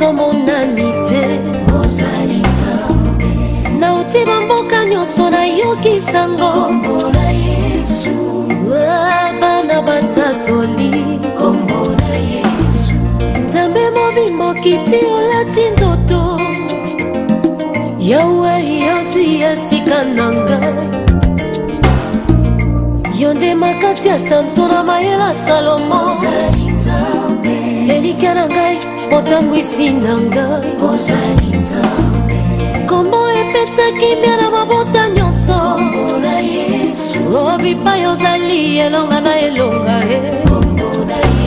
nyonso monanite nauti bamboka nyonso nayokisa ngo kombo na Yesu bana batatoli kombo na Yesu Nzambe mobimbo kiti olati ndoto Yawe yozwi esika na ngai Yonde makasi ya Samson na mayela Salomo Elika na ngai otambwisi na ngai Kombo epesaki mbia na mabota nyonso Obipai ozali elonga na elonga Kombo na Yesu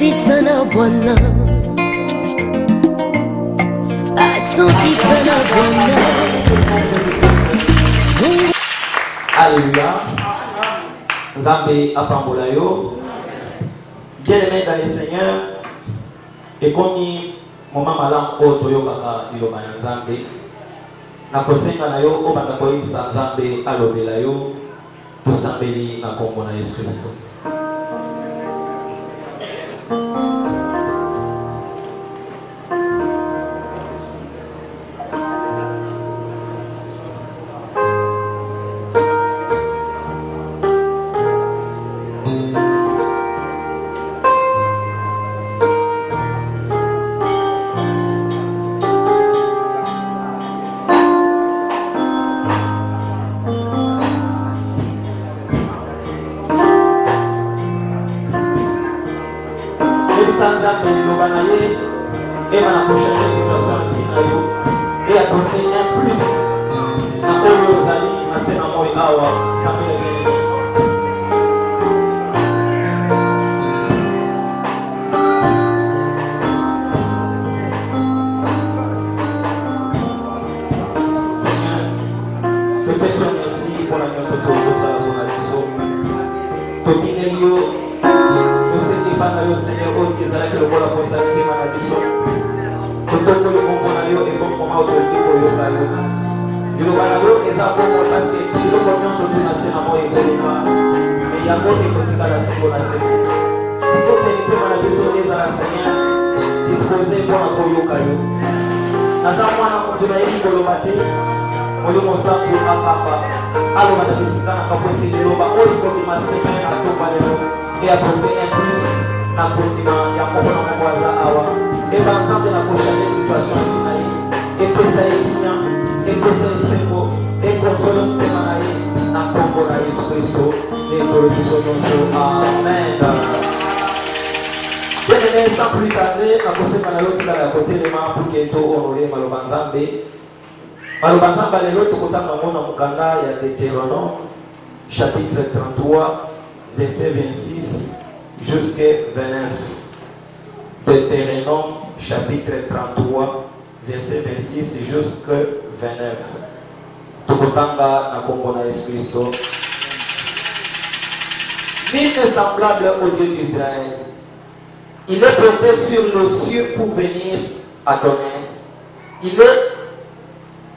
Asante sana Bwana Asante sana Bwana Alléluia Nzambe apambola yo Bien-aimé dans le Seigneur Et comme moment malam oto yo kaka liloba ya Nzambe Nakosenga na yo obanda koyebisa Nzambe alobela yo Tosambeli na kombo na Yesu Kristo chapitre 33 verset 26 jusqu'à 29 Deutéronome chapitre 33 verset 26 jusqu'à 29 Tokotanga na kombo na Yesu Kristo Nul n'est semblable au Dieu d'Israël. Il est porté sur le cieux pour venir à ton aide. Il est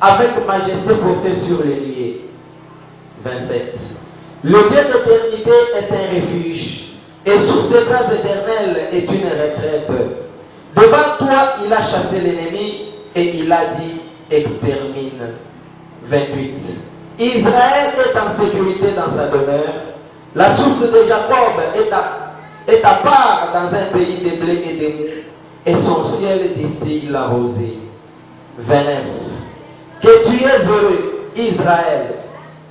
avec majesté porté sur les liers. 27. Le Dieu d'éternité est un refuge, et sous ses bras éternels est une retraite. Devant toi, il a chassé l'ennemi, et il a dit, extermine. 28. Israël est en sécurité dans sa demeure. La source de Jacob est à part dans un pays de blé et de mou, et son ciel distille la rosée. 29. Que tu es heureux, Israël,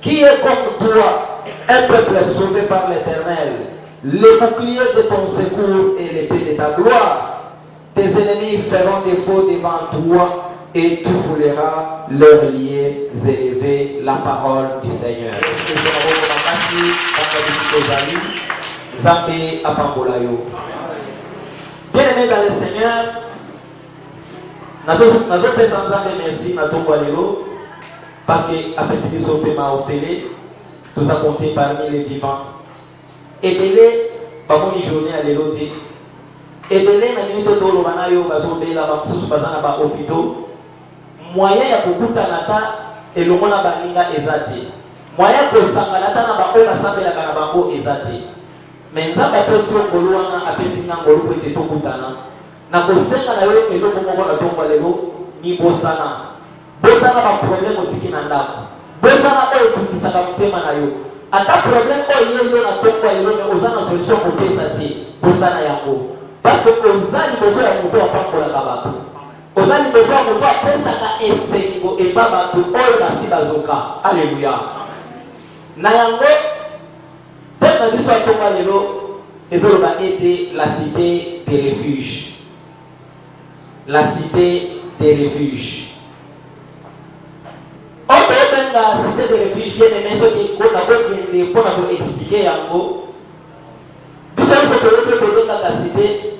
qui est comme toi, un peuple sauvé par l'Éternel, le bouclier de ton secours et l'épée de ta gloire. Tes ennemis feront défaut devant toi, et tu fouleras leurs liens élevés. La parole du Seigneur. Bien-aimés dans le Seigneur, merci parce que après ce qui sont fait, nous avons compté parmi les vivants. ebele bamoni journée à l'éloté ebele na minute to lobana yo bazobela ba mususu bazana ba hôpitaux moyen ya kokutana ta elongo na baninga ezate moyen ko sangana ta na ba oyo basambela kana bango ezate mais nzamba to so ngolu wana apesi nga ngolu ko ete tokutana na kosenga na yo eloko moko na tomba lelo ni bosana ba problème otiki na ndako bosana oyo tukisaka mutema na yo ata problème oyo yo na tomba lelo mais ozana solution ko pesa te bosana yango parce que ozali boso ya muto apambola ka bato ozali boso ya muto apesa ka esengo eba bato oyo basi bazoka alléluia na yango tellement biso atomba lelo ezoloba ete la cité des refuges. La cité des refuges. On peut même la cité des refuges bien aimé ce qui qu'on a pour expliquer yango. Biso biso tolobe tolobe la cité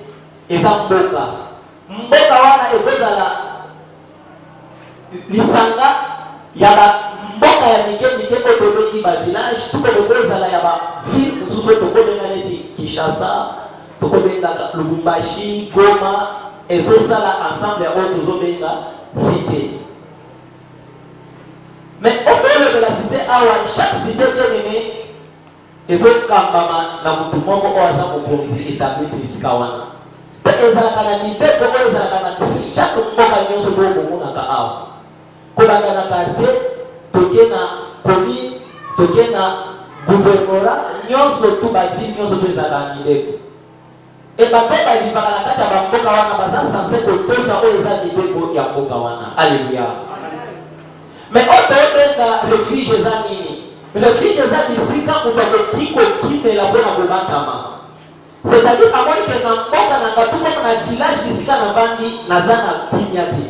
eza mboka. Mboka wana ekozala lisanga ya ba mboka ya mike otobengi ba village tout ekozala ya ba ville mususu tokobenga neti Kinshasa, tokobenga Lubumbashi, Goma. Et ça là ensemble et autres obenga cité. Mais au milieu de la cité, chaque cité est menée et so kambama na mutu moko oaza mokonzi établi pisika wana. Pe ezalaka na libe ko ezalaka na chaque mboka nyonso to bomona ka awa. Ko banga na quartier, toke na commune, toke na gouvernorat, nyonso to ba ville nyonso to ezalaka libeko. Et bato balivaka na kati ya bamboka wana baza sanse kotosa oyo eza libeko ya mboka wana. Alléluia. Mais otobenga refuge eza nini? Refuge eza bisika moto akoki kokimela mpona kobatama. C'est-à-dire amoni ke na mboka na ngatu koma na village bisika na vandi naza na kimia te.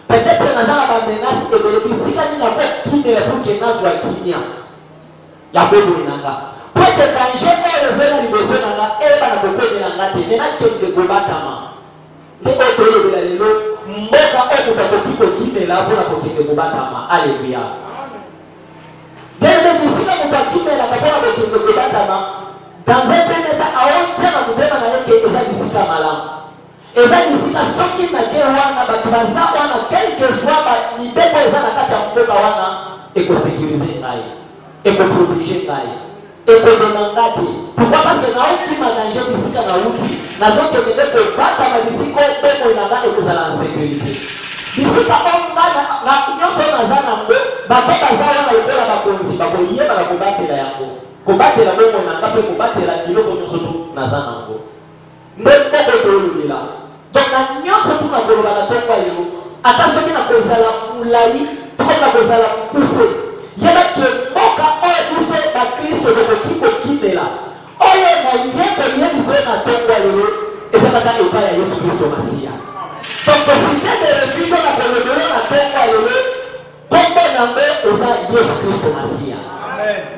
Peut-être naza na bamenasi ebele bisika nini nako kimela pour ke nazwa kimia ya bobo nanga. Peut-être danger oyo ezona liboso nanga eba na kokomela nga te mena kende kobatama nde oyo toyolobela lelo mboka oyo moto akoki kokimela mpona kokende kobatama. Alléluia. Ndenge bisika moto akimelaka mpona kokende kobatama dans un premier temps aotia na motema na ye ke eza bisika malamu eza bisika soki nake wana bato baza wana quelque soit mibeko eza na kati ya mboka wana ekosécurize ngai ekoprotege ngai ekonomangati. Pourquoi? Parce que na okima danger bisika na uti nazokende kobatama bisika beko inanga ekozala en sécurité bisika omana na nyonso naza nango bato baza wana lokola bakonzi bakoyeba na kobatela yango kobatela bongo nanga mpe kobatela biloko nyonso tu naza nango nde moko toolobela. Donc na nyonso tu na koloba na tongwa lelo ata soki na kozala molai to na kozala mokuse yeba ke mboka oyo biso bakristo tokoki kokimela oyo na yeko yebiso na tongwa lelo ezalaka epai ya Yesu Kristo Masiya. Donc cité de refuge na kolobela na tongwa lelo kombo nango eza Yesu Kristo Masiya.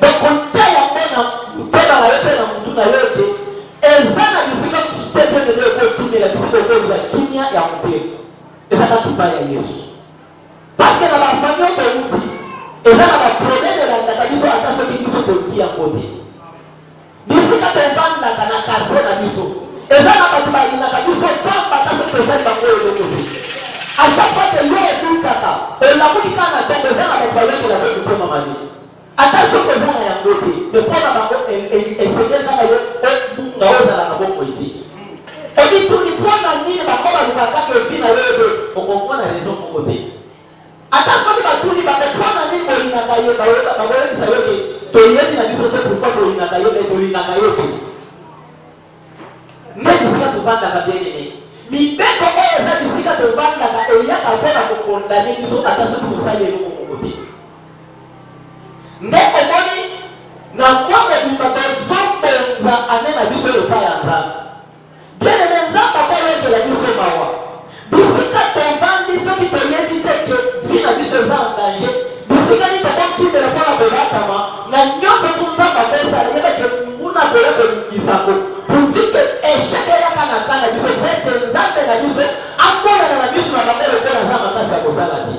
Donc kotia yango na mutema na yo mpe na mutu na yo ete eza na bisika mosusu te mpe lelo ekokimela bisika okozwa kimia ya motema ezalaka epai ya Yesu. Parce que na bafami oyo towuti eza na baproblème elandaka biso ata soki biso toluki yango te. Bisika tovandaka na quartier na biso eza na bato balingaka biso pamba ata soki tozali bango eloko te. A chaque fois que yo edukaka elamuki kaka na ntongo eza na bato bayokelaka motema malili ata soki eza na yango te me mpona bango esengeli kaka yo obunga oyo ozalaka bongo ete obituni mpona nini bango balukaka kaka evi na yo ebe okomona raison moko te. Ata soki batuni bakopona nini bolingaka ye bakoyebisa yo ke toyebi na biso te pourkui bolingaka yo me tolingaka yo te. Nde bisika tovandaka bien aimé mibeko oyo eza bisika tovandaka eyaka mpona kokondane biso ata soki tosali eloko moko te. Nde omoni na kwa mobimba tozobonza ane na biso epai ya Nzambe. Bien aimé Nzambe akoyekela biso mawa bisika tovandi soki toyebi te ke vi na biso eza en danger bisika nini tokokimela mpona kobatama na nyonso tu Nzambe apesala yeba ke nguna koya kolingisango pourvu ke échec eyaka na ka na biso pete Nzambe na biso amonana na biso na bango lokola aza makasi ya kosala te.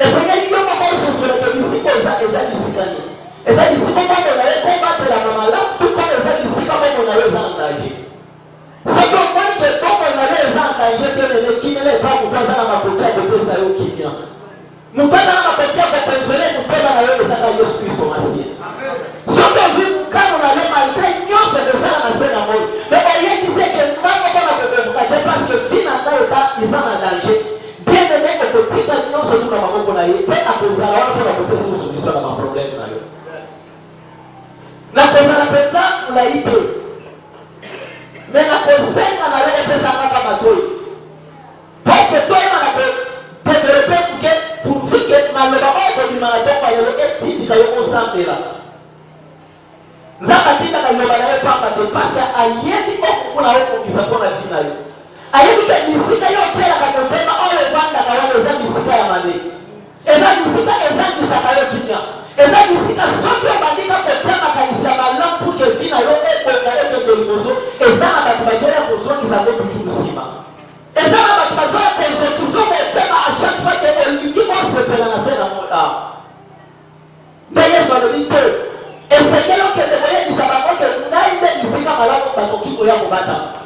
Esengeli yo moko ososolaka bisika eza bisika nini eza bisika moko na ye kobatela na malamu tu kaka eza bisika Nous pas dans la côté de pensionner nous faire la même ça Jésus Christ au Messie. Ce que vous quand on a les malgré nous c'est de ça la scène amour. Mais il y a qui sait que nous pas la bébé parce que finalement ils sont en danger. Bien aimé que petit à nous surtout dans ma qu'on a eu peut à cause de la pour la côté sur solution à problème là. La cause la pensa on l'a eu. Mais la cause c'est qu'on a les pensa pas bateau. Parce que toi on a développer pour que malheureusement on dit malheureusement par le éthique que on s'en là. Zabatina ka loba na pas parce que ayedi okukula okungisa kwa vina yo. Ayedi ke misika yo tela ka kotema ole banda ka wale za misika ya mane. Eza misika eza misaka yo kinya. Eza misika soki obandika kotema ka isama lampu ke vina yo ekonga eke belimoso eza na batu bajoya kosoni za ko toujours sima. Eza na batu bajoya kosoni toujours kotema à chaque fois que olingi on se pela na sena moda. D'ailleurs sur le lit et c'est que le moyen de savoir que nous n'avons pas ici comme la bateau qui a combattre.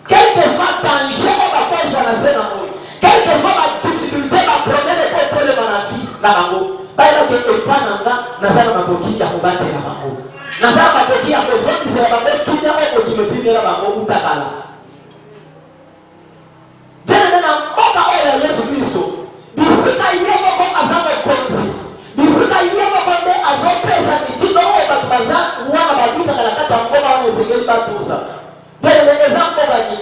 Quel que soit le danger, on va pas jouer la scène en haut. Quelle que soit la difficulté, la problème est pour le manafi dans la haut. Pas là que le pan en bas, n'a pas ma coquille à combattre la haut. N'a pas ma coquille à combattre qui s'est la bête qui n'a pas qui me pille la haut ou takala. Bien maintenant, on va aller à Jésus-Christ. D'ici qu'il y a beaucoup avant le conzi. D'ici qu'il y a beaucoup de avant présent. Baza wana baduka kala kata ngoma wana ezengeli batusa bele exemple bani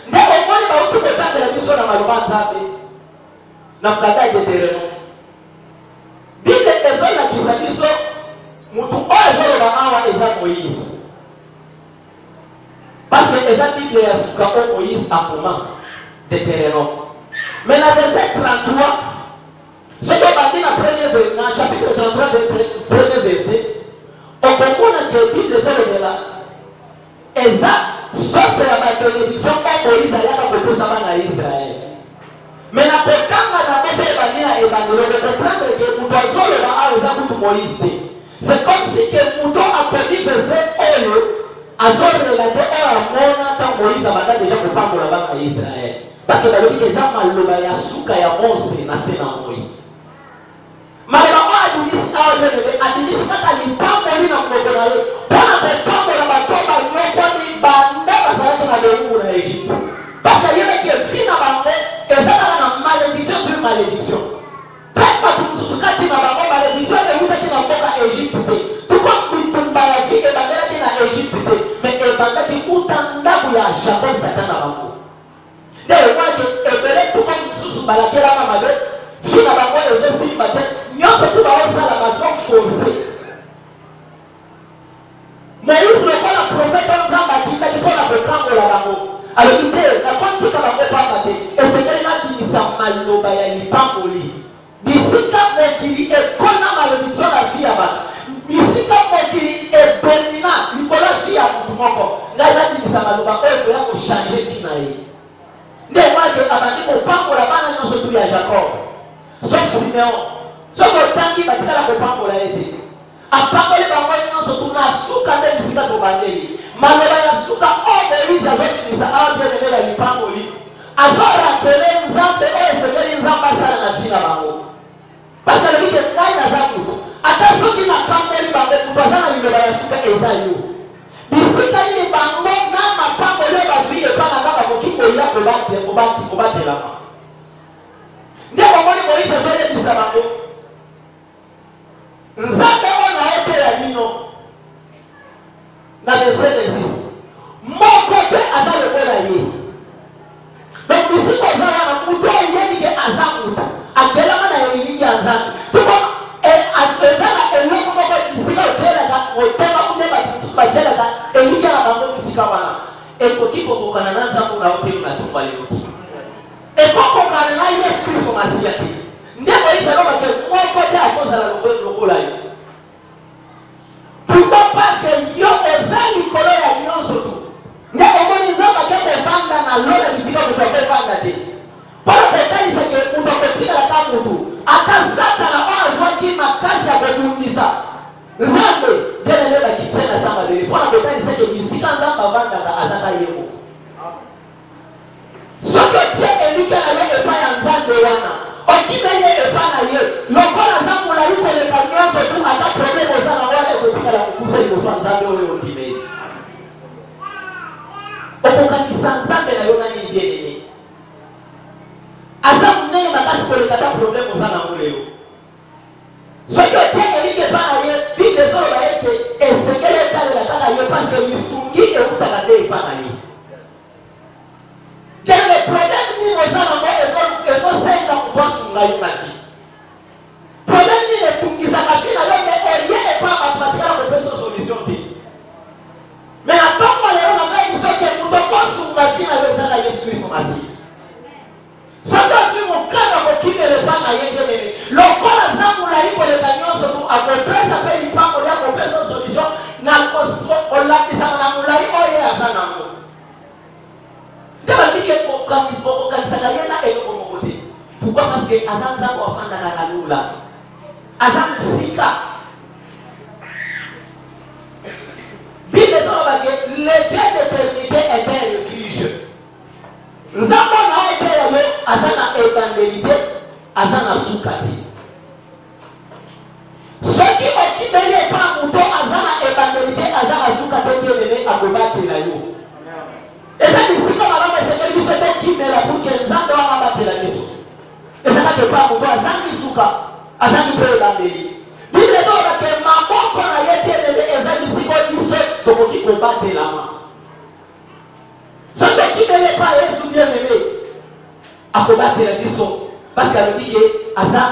ndeko kwani bautu kotanga biso na maloba nzambe na mkadai de tereno bile ezola kisabiso mutu oyo ba awa eza Moïse parce que eza Bible ya suka o Moïse akoma de tereno mais na verset 33 c'est que bandi na premier chapitre 33 premier verset on comprend que la Bible est là. Et ça, sauf la bénédiction quand Moïse a été à Israël. Mais la Kokanga n'a pas fait évanouir et comprendre que nous doit le voir à Moïse. C'est comme si que Mouton a permis verset Oyo à zone relaté à Mona quand Moïse a déjà pour pas pour la Israël. Parce que dans le dit que ça mal le ya suka ya Mose na sena Moïse. Malama administra kali pambo ni na mkono nayo bona kwa pambo na matoba nyoko ni banda bazalaka na Mungu na Egypte parce que yeye qui fina bango ezaka na malédiction sur malédiction pas tout kati na bango malédiction de mutaki na mboka Egypte tout comme bitumba ya fike bandela na Egypte mais ebanda ki utanda ya Jacob tata na bango ndio kwa que ebele tout comme susu balakela na mabe fina bango ezesi mate nyoso tu baoza la maison forcée. Moïse le quoi la prophète en Zambatinda qui prend la proclame la bango. Alors il dit la quantité que bango pas maté et c'est qu'elle n'a dit ça maloba ya li pamboli. Bisika mokili e kona malédiction la vie aba. Bisika mokili e domina Nicolas vie à moko. Là il a dit ça maloba on doit ko changer vie na ye. Ndé moi que abandi ko pambola bana nyoso tu ya Jacob. Sauf Simeon. Soko tangi batikala kopambola ete apambole bango nyonso tuna suka nde bisika to bandeli maloba ya suka Moïse azokimisa abenele la lipamboli azorapele nzambe oyo esengeli nzambe asala na vie na bango parce que lobi ke ngai naza mutu ata soki napamboli bango mutu aza na liloba ya suka eza yo bisika nini bango na mapamboli oyo bazwi epananga bakoki koya kobatelama nde omoni Moïse azoyebisa bango nzambe ona etela lino na verset 26 moko pe aza lokola ye donc bisiko ozala na mutu oyebi ke aza mutu akelama na elingi ya nzambe tuko eza na eloko moko bisika otelaka otema kunde batelaka elingi na bango bisika wana ekoki kokokana na nzambe na oteli na tumba leloti ekokokana na Yesu Kristo Masiya te nde Moïse alobake moko te akozala lokola yo pourquoi parce que yo eza likolo ya nyonso tu nde omoni nzambe ake kobanda na lola bisika moto akobanda te mpona kotalisa ke moto akotikalaka motu ata satana oyo azwaki makasi ya kobundisa nzambe nde lelo bakitise na samba leli mpona kotalisa ke bisika nzambe avandaka azaka yeko soki otie elike na yo epai ya nzambe wana okimeli epai lokola zamula yuko le kanyoso tu ata problème ozana wala ekotika la kukusa ikoso nzambe oyo ondimeli okokanisa nzambe na yo nani libienene aza munene makasi koleka ta problème ozana mulelo soki otie elike epa na ye bible ezoloba ete esengeli etalela kaka ye parce que lisungi eutaka nde epa na ye kele le problème nini oza nango ezosenga kubwasunga yo na vi problème nini etungisaka vi na yo me erie epa bapratikala kopesa solution te me na ntongo lelo na ngai bisoke moto kosunga vi na yo ezaka yesu kristo masiya soki ofi mokanda kokimela epa na ye ndenene lokola zamula ikoleka nyonso tu akopesa mpe lipango li akopesa solution na kolakisaka na molai oyo aza nango nde babike kokanisaka ye na eloko moko te pourquoi parce que aza nzambe afandaka na lula aza mosika bible ezolobake le dieu d'éternité est un refuge nzambe na opela yo aza na ebandeli te aza na suka te soki okimeli epa moto aza na ebandeli te aza na suka te bienene akobatela yo eza bisika malamu esengeli biso tokimela pour ke nzambe wana abatela biso ezakaka epa moto azangi suka azangi mpe ebandeli bible ezolobake maboko na ye bienene eza bisika biso tokoki kobatelama soki okimeli epa yesu bienene akobatela biso parce que alobi ke aza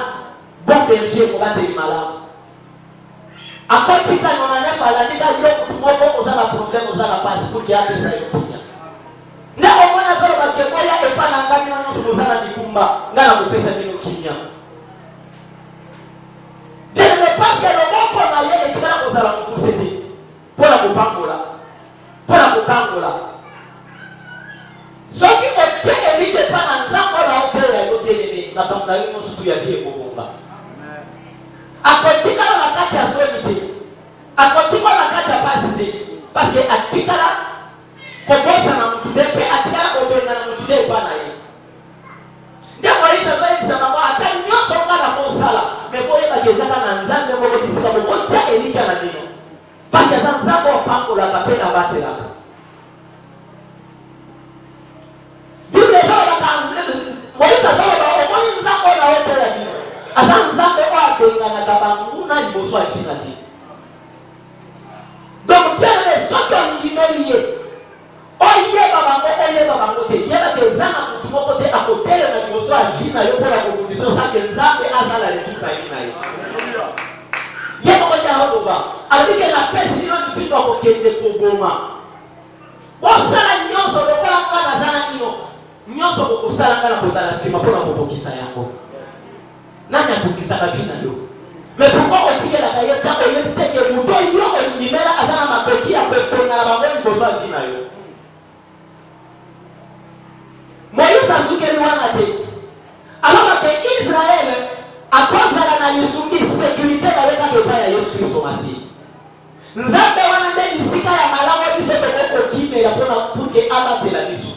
bon berger kobateli malamu akotika nona nefu alandika yo moko oza na problème oza na pasi pour ke apesa yo kinya nde omona azolobake boya epa na ngai bino nyonso boza na mikumba ngai na kopesa bino kinya bienene parce que loboko na ye etikala kozala mokuse te mpo na kopangola mpo na kokangola soki otie elike epa na nzambe na opeya yo bienene makambo na yo nyonso tu ya vie ekobonga akotikala na kati ya zoni te akotikala na kati ya pasi te parce que atikala kobosa na motu te mpe atikala kobenga na motu te epa na ye nde moïse azoyebisa bango ata nyonso nga na kosala me boyebaka ezaka na nzambe moko bisika bokotia elika na bino parce que aza nzambe opangolaka mpe abatelaka bible ezolobaka moïse azoloba omoni nzambe oyo na oteya bino aza nzambe oyo abenganaka banguna liboso afina te donc bienene soki ondimeli ye oyeba bango te yebaka eza na motu moko te akotelema liboso afina yo mpona kobundisa osake nzambe azala letuka ye na ye ye moko te aoloba alobike napesi lino mitindo akokende koboma bosala nyonso lokola nga naza na ino nyonso bokosala nga na kozala nsima mpona kobokisa yango nani atungisaka vi na yo me pourkoi otikelaka ye ntango oyebi teke moto yo ondimela aza na makoki ya kotonga na bango liboso ya vi na yo moïse asukeli wana te alobake israele akozala na lisungi sécurité na ye kaka epai ya yesu kristo masiya nzambe wana nde bisika ya malamu biso tokokokimela mpona purke abatela biso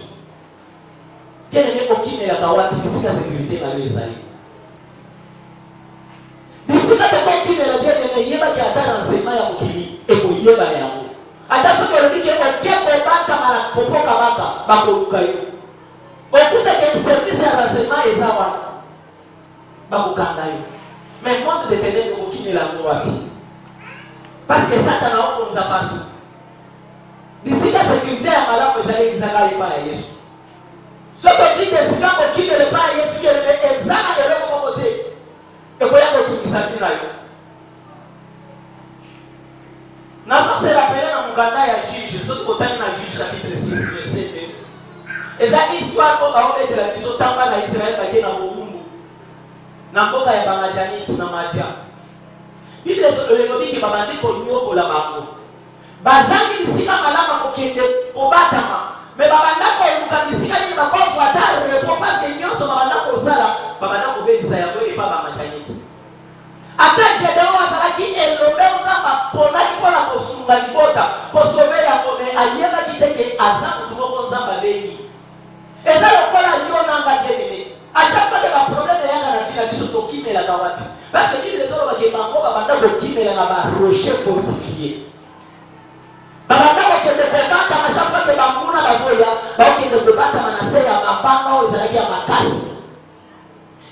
kenene kokimelaka wapi bisika sécurité na yo ezali bisika tokokimela bienene yebaki ata na nsema ya mokili ekoyeba yango ata soki olobike oke kobatama na kopoka baka bakoluka yo okutake service ya renseignement eza wana bakokanga yo mais monde de ténèbre okokimela yango wapi parce que satana okonza partout bisika sécurité ya malamu ezali ezaka lepa ya yesu soki okike esika kokimela epa ya yesu keleme ezala eloko moko te ekoya kotungisa vi na yo nazose rapele na mokanda ya juge soki kotani na juge chapitre 6 verset 2 eza histoire oyo baobetela biso tamba na israele bake na bowumbu na mboka ya bamajaniti na madia bible elobiki babandi konyokola bango bazangi bisika malama kokende kobatama me babanda koluka bisika nini bakovwa ata repo parce que nyonso babanda kosala babanda kobebisa yango epa bamajaniti ata jedeo azalaki elobe nzamba ponaki mpona kosunga libota kosome yango me ayebaki teke aza motu moko nzamba bengi eza lokola yo nanga denene achaque fois que baproblème eyanga na vi na biso tokimelaka wapi Parce que les autres qui bango babanda kokimela na rocher fortifié. Babanda kokende kobata mashafa ke banguna bazoya, bakende kobata manase ya mapanga au ezalaki ya makasi.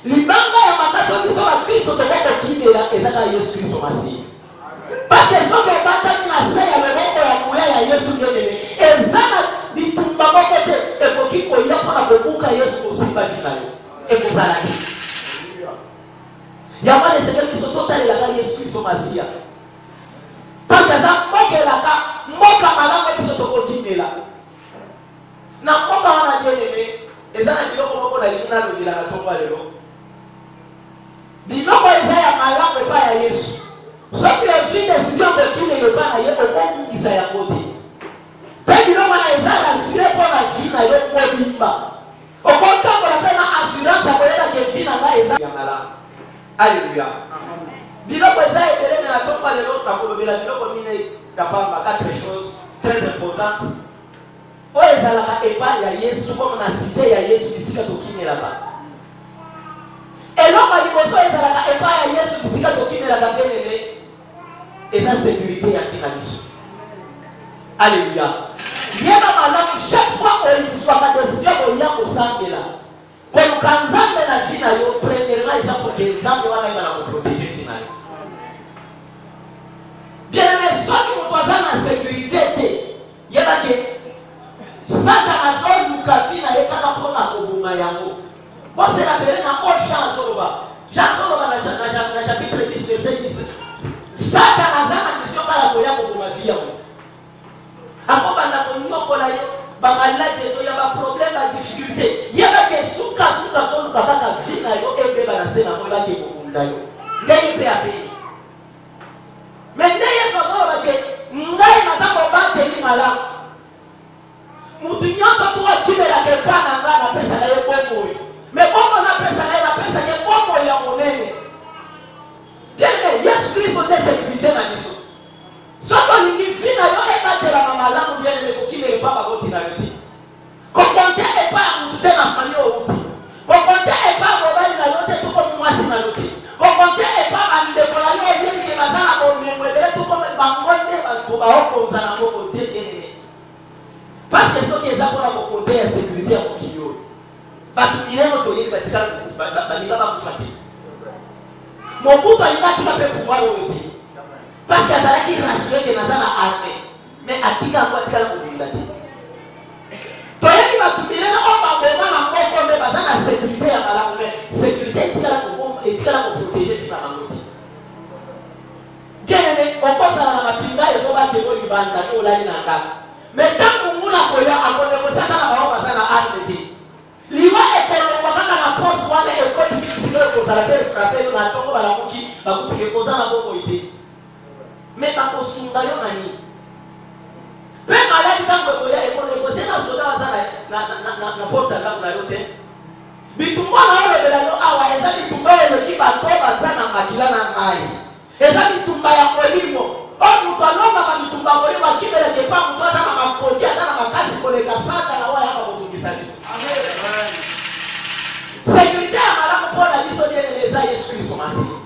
Libanga ya makasi biso ba Kristo to kokimela ezaka Yesu Kristo masi. Parce que soki obata na se ya maboko ya kuya ya Yesu nyenene, ezana bitumba moko te ekoki koya mpona kobuka Yesu kosimba vina yo. Ekozalaki. Yamane Seigneur biso totalelaka Yesu Kristo masiya. Parce que ça mboka malamu biso tokokimela. Na mboka wana bien-aimé, ezana biloko moko na lingina lobila na tomba lelo. Biloko eza ya malamu epa ya Yesu. Soki ofi décision kokimela epa na ye okokungisa yango te. Mpe biloko wana eza rassuré mpona vi na yo mobimba. Okotambola mpe na assurance ya koyeba ke vi na ngai eza ya malamu. Alléluia. Biloko eza ebele na tomba lelo na kolobela biloko mine kapamba 4 choses très importantes. Oyo ezalaka epai ya Yesu comme na cité ya Yesu bisika tokimelaka. Eloko liboso ezalaka epai ya Yesu bisika tokimelaka bien-aimé eza sécurité ya kina biso. Alléluia. Yeba malamu chaque fois oyizwaka décision oya kosambela. Koluka nzambe na vina yo premièrement eza pour que nzambe wana eza na koprotéger vina yo. Bien-aimé, soki moto aza na sécurité te yeba ke Satana oluka vina ye kaka mpona kobunga yango. Bose rappele na old Jean azoloba. Jean azoloba na chapitre 10 verset 10. Satana aza na mission kala koya kobunga vi yango. Akobanda konyokola yo bamaladi ezoya baproblème badifficulté yebake suka soluka kaka vi na yo ebeba na se nango ebake kobunda yo ndenge mpe apeli. Mais ndenge tozoloba ke ngai naza kobateli malamu mutu nyonso tokokimelaka epa na ngai napesaka ye bomoi. Mais bongo napesaka ye napesaka ye bomoi ya monene. Bien-aimé, Yesu Kristo nde sécurité na biso. Soki olingi vi na yo ebatelama malamu bien-aimé kokimela epa bakoti na yo te. Kokonte epa ya mutu te na famille outi. Kokonte epa mobali na yo te tuko mwasi na yo te. Kokonte epa bandeko na yo ebiemike baza na bomengo ebele tuko bango nde bato baokonza na moko te bien-aimé. Parce que soki eza mpona kokonte ya sécurité ya mokili oyo bato mineno toyebi batikala balinga bakufa te. Mobutu alingaki mpe pouvoir oyo te. Parce que azalaki rassuré ke naza na armée. Mais atika yango atikala kobinda te. Toyebi bato minene oyo baboma na moko mpe baza na sécurité ya malamu me sécurité etikala koprotéger fina bango te. Bien-aimé, okozala na mapinga ezobakelo libanda te olali na ndako. Mais ntango nguna koya akonekosaka na bango baza na arme te. Liwa ekolongwa kaka na porte wana ekoti bisika ekozala te frappe yo na ntongo balamuki bakutuka ekoza na bomoi te. Mais bakosunda yo na nini? Mpe maladi ntango ekoya ekonekose na soda aza na porte ya ndako na yo te. Bitumba na yo lebela yo awa eza bitumba eleki bato baza na makila na ngai. Eza bitumba ya kolimo. Oyo mutu alobaka bitumba ya kolimo akibeleke epa mutu aza na makoti aza na makasi koleka sata na oyo ayaka kotungisa biso. Sécurité ya malamu mpona biso bien-aimé eza Yesu Kristo masiya.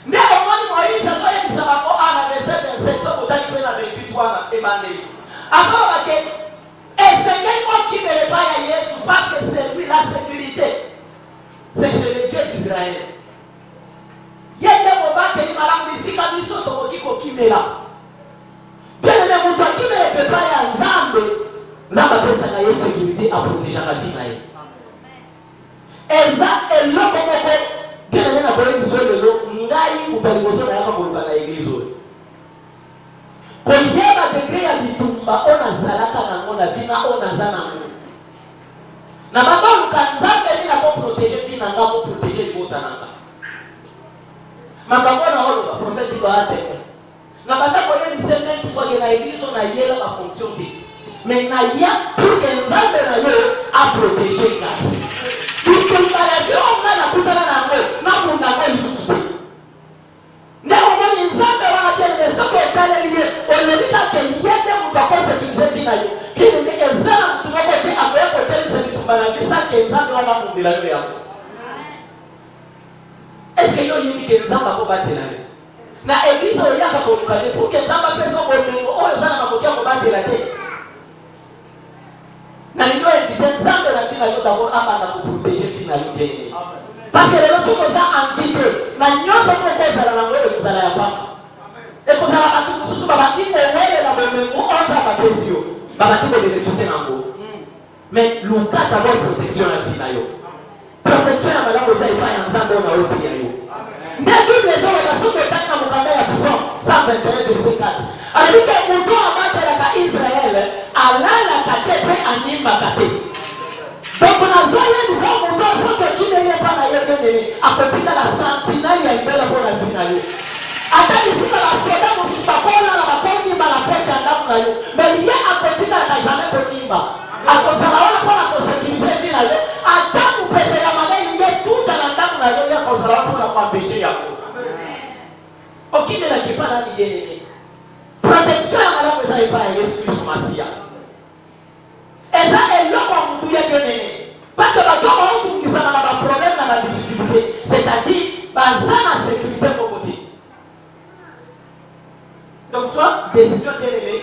Nde omoni Moïse azoyebisa bango na verset 27 okotaki mpe na 28 wana ebandeli. Akoloba ke esengeli okimela epai ya Yesu parce que c'est lui la sécurité. C'est chez le Dieu d'Israël. Ye nde mobateli malamu bisika biso tokoki kokimela. Bien-aimé moto akimela epai ya Nzambe, Nzambe apesaka ye sécurité aprotégeaka vi na ye. Eza eloko moko bien-aimé na koyebi biso lelo ngai moto liboso na yaka koloba na eglize oyo. Koyeba degre ya bitumba oyo nazalaka nango na vina oyo naza nango. Na bakoluka Nzambe nini akoprotege vi na nga akoprotege libota na nga. Makambo na oloba prophète baateme. Na banda koyebisa maintes fois ke na eglize oyo nayela bafonction te. Mais naya pour que Nzambe na yo aprotege ngai. Bitumba ya vi oyo ngai nakutana nango nakunda ngo lisusu te. Nde omoni Nzambe wana teleme soki etaleli ye olobika ke ye nde moto akosekirize vi na yo. Kini eza na motu moko te akoya kotelisa bitumba na vi sake Nzambe wana akundela yo yango. Est-ce que yo yebi koluka te pour que nzambe apesa bolingo oyo eza na makoki ya kobatela te nalingi oinvite nzambe na vi na yo d'abord abanda koprotege vi na yo bien parce que lelo soki oza invité na nyonso moko ozala nango oyo ekozala ya pamba ekozala bato mosusu babandi kowelela bomengo oyo nzambe apesi yo babandi kobeneficie nango mais luka d'abord protection ya vi na yo protection ya malamu eza epai ya nzambe oyo na yo te ya yo nde bible ezoloba soki otali na mokanda ya psalm 121 verset 4 alobi ke moto abatelaka israele alalaka te mpe animbaka te donc nazoyebisa moto soki okimeli epa na ye benene akotikala sentinelle ya libela mpo na vi na yo ata bisika basoda mosusu bakolala bakonimba na pote ya ndako na yo mais ye akotikalaka jamais konimba akozala wana mpona kosekirize vi na yo ata mopepe ya mabe nde tuta na ndako na yo ye akozala wana mpona koempeshe yango okimelaki epa nani yenene protection ya malamu eza epa ya yesu kristo masiya eza eloko ya mutu ya yenene parce que bato baotungisana na baproblème na badifficulté c'est-à-dire baza na sécurité moko te donc soit décision yenene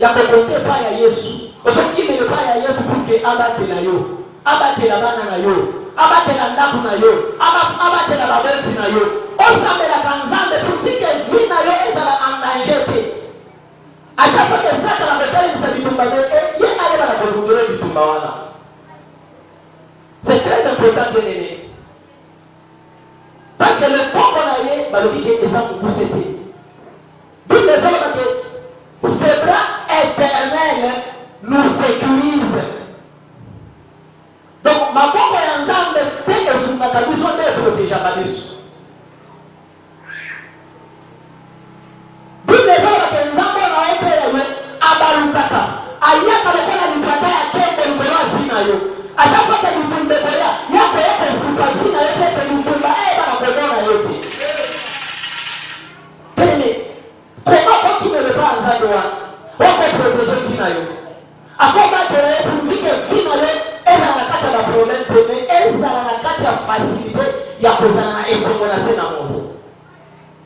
ya kokonte epa ya yesu ozokimela epa ya yesu pour ke abatela yo abatela bana na yo abatela ndako na yo abatela babeti na yo osambelaka nzambe pour que vi na yo ezala en danger te à chaque fois que Satan a repéré bitumba ye ayeba na kolundela bitumba wana c'est très important bien aimé parce que le poko na ye balobi ke eza mokuse te bible ezoloba ke ses bras éternels nous sécurisent donc maboko ya nzambe te esungaka biso nde eprotegeaka biso bible ezoloba ke nzambe na ye mpe yewe abalukaka ayaka lokola lipanda ya kembe likolo ya vi na yo à chaque fois que bitumba ekoya yakoya kofuka vi na yo te ete bitumba eyebana komona yo te pene koma okimele mpa ya nzambe wana okoprotege vi na yo akobatela ye pour vi ke vi na yo ezala na kati ya baproblème te mais ezala na kati ya facilité ya kozala na esengo na se na moto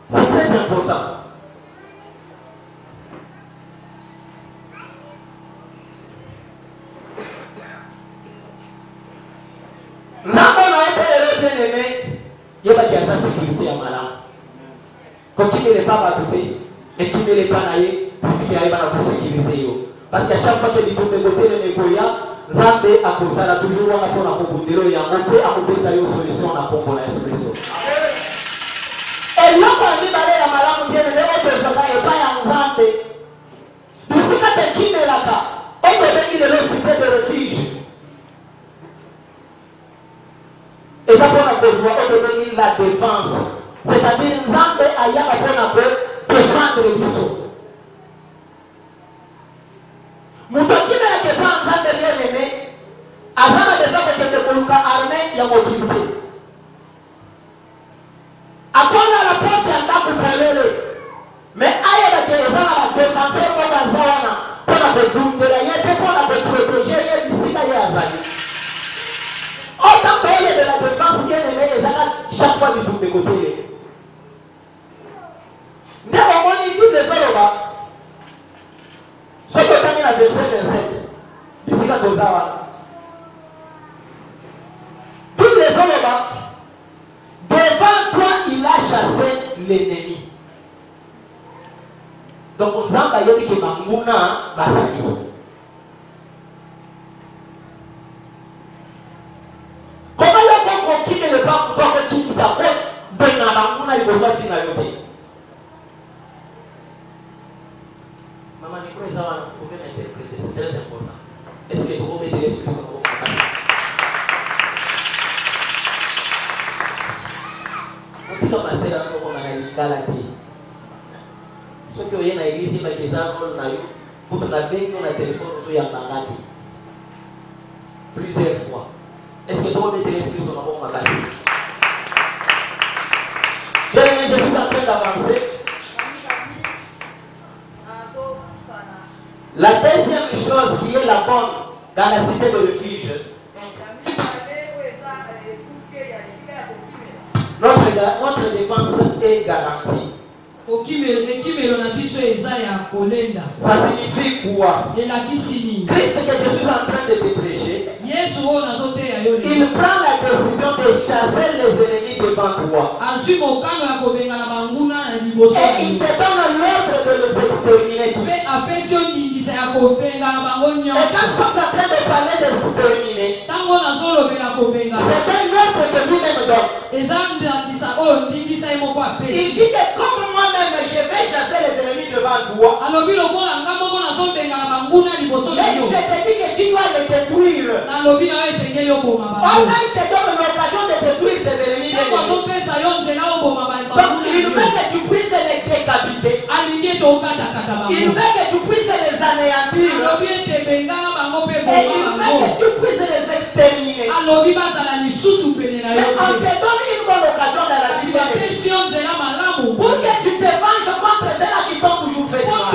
c'est très important nzambe na ye mpe lelo bien aimé yebaki aza sécurité ya malamu kokimele mpa bato te ekimele mpa na ye purvike ayeba na kosécurize yo parce que à chaque fois ke bitumba ekotelema ekoya nzambe akozala toujours wana mpona kobundela oyo yango mpe akopesa yo solution na kombo na yesu kristo eloko ya mibale ya malamu bien aimé opesaka epai ya nzambe bisika tekimelaka oyo ebengi lelo cité de refuge eza mpona kozwa oyo tobengi la défense c'est-à-dire nzambe ayaka mpona kodéfendre biso moto akimelaka epa nzambe bien aimé aza na deja kokende koluka arme ya mokili te akona la porte ya ndako polele mais ayebake eza na badéfenseur moko aza wana mpona kodundela ye mpe mpona koprotege ye bisika ye azali autant que elle est de la défense bien aimée les attaques chaque fois du tout de côté nde omoni bible ezoloba soki otangi na verset 27 bisika toza wana bible ezoloba devant toi il a chassé l'ennemi donc nzambe ayebi ke banguna bazali comment le bon kokime le pas pour que tu t'as fait ben na banguna liboso fina yote maman ni quoi ça va vous pouvez m'interpréter c'est très important est-ce que tu peux mettre les solutions au contact on dit comme ça là on a une galati ce que y a na église ba kezano na yo pour na bengi na téléphone zo ya bangati plusieurs fois. Est-ce que tu peux mettre l'esprit sur ma bombe à bien aimé, je suis en train d'avancer. La deuxième chose qui est la bonne dans la cité de refuge, notre défense est garantie. Ça signifie quoi? Christ que je suis en train de te prêcher, il prend la décision de chasser les ennemis devant toi. Et il te donne l'ordre de les exterminer tous. Et quand nous sommes en train de parler de les exterminer, c'est un ordre que lui-même donne. Il dit que comme moi-même je vais chasser les ennemis devant toi, mais je te dis que tu dois les détruire. Enfin, il te donne l'occasion de détruire tes ennemis. Donc il veut que tu puisses les décapiter. Il veut que tu puisses les anéantir. Et il veut que tu puisses les exterminer. Mais on te donne une bonne occasion dans la vie. Pour que tu te venges contre ceux-là qui t'ont toujours fait du mal.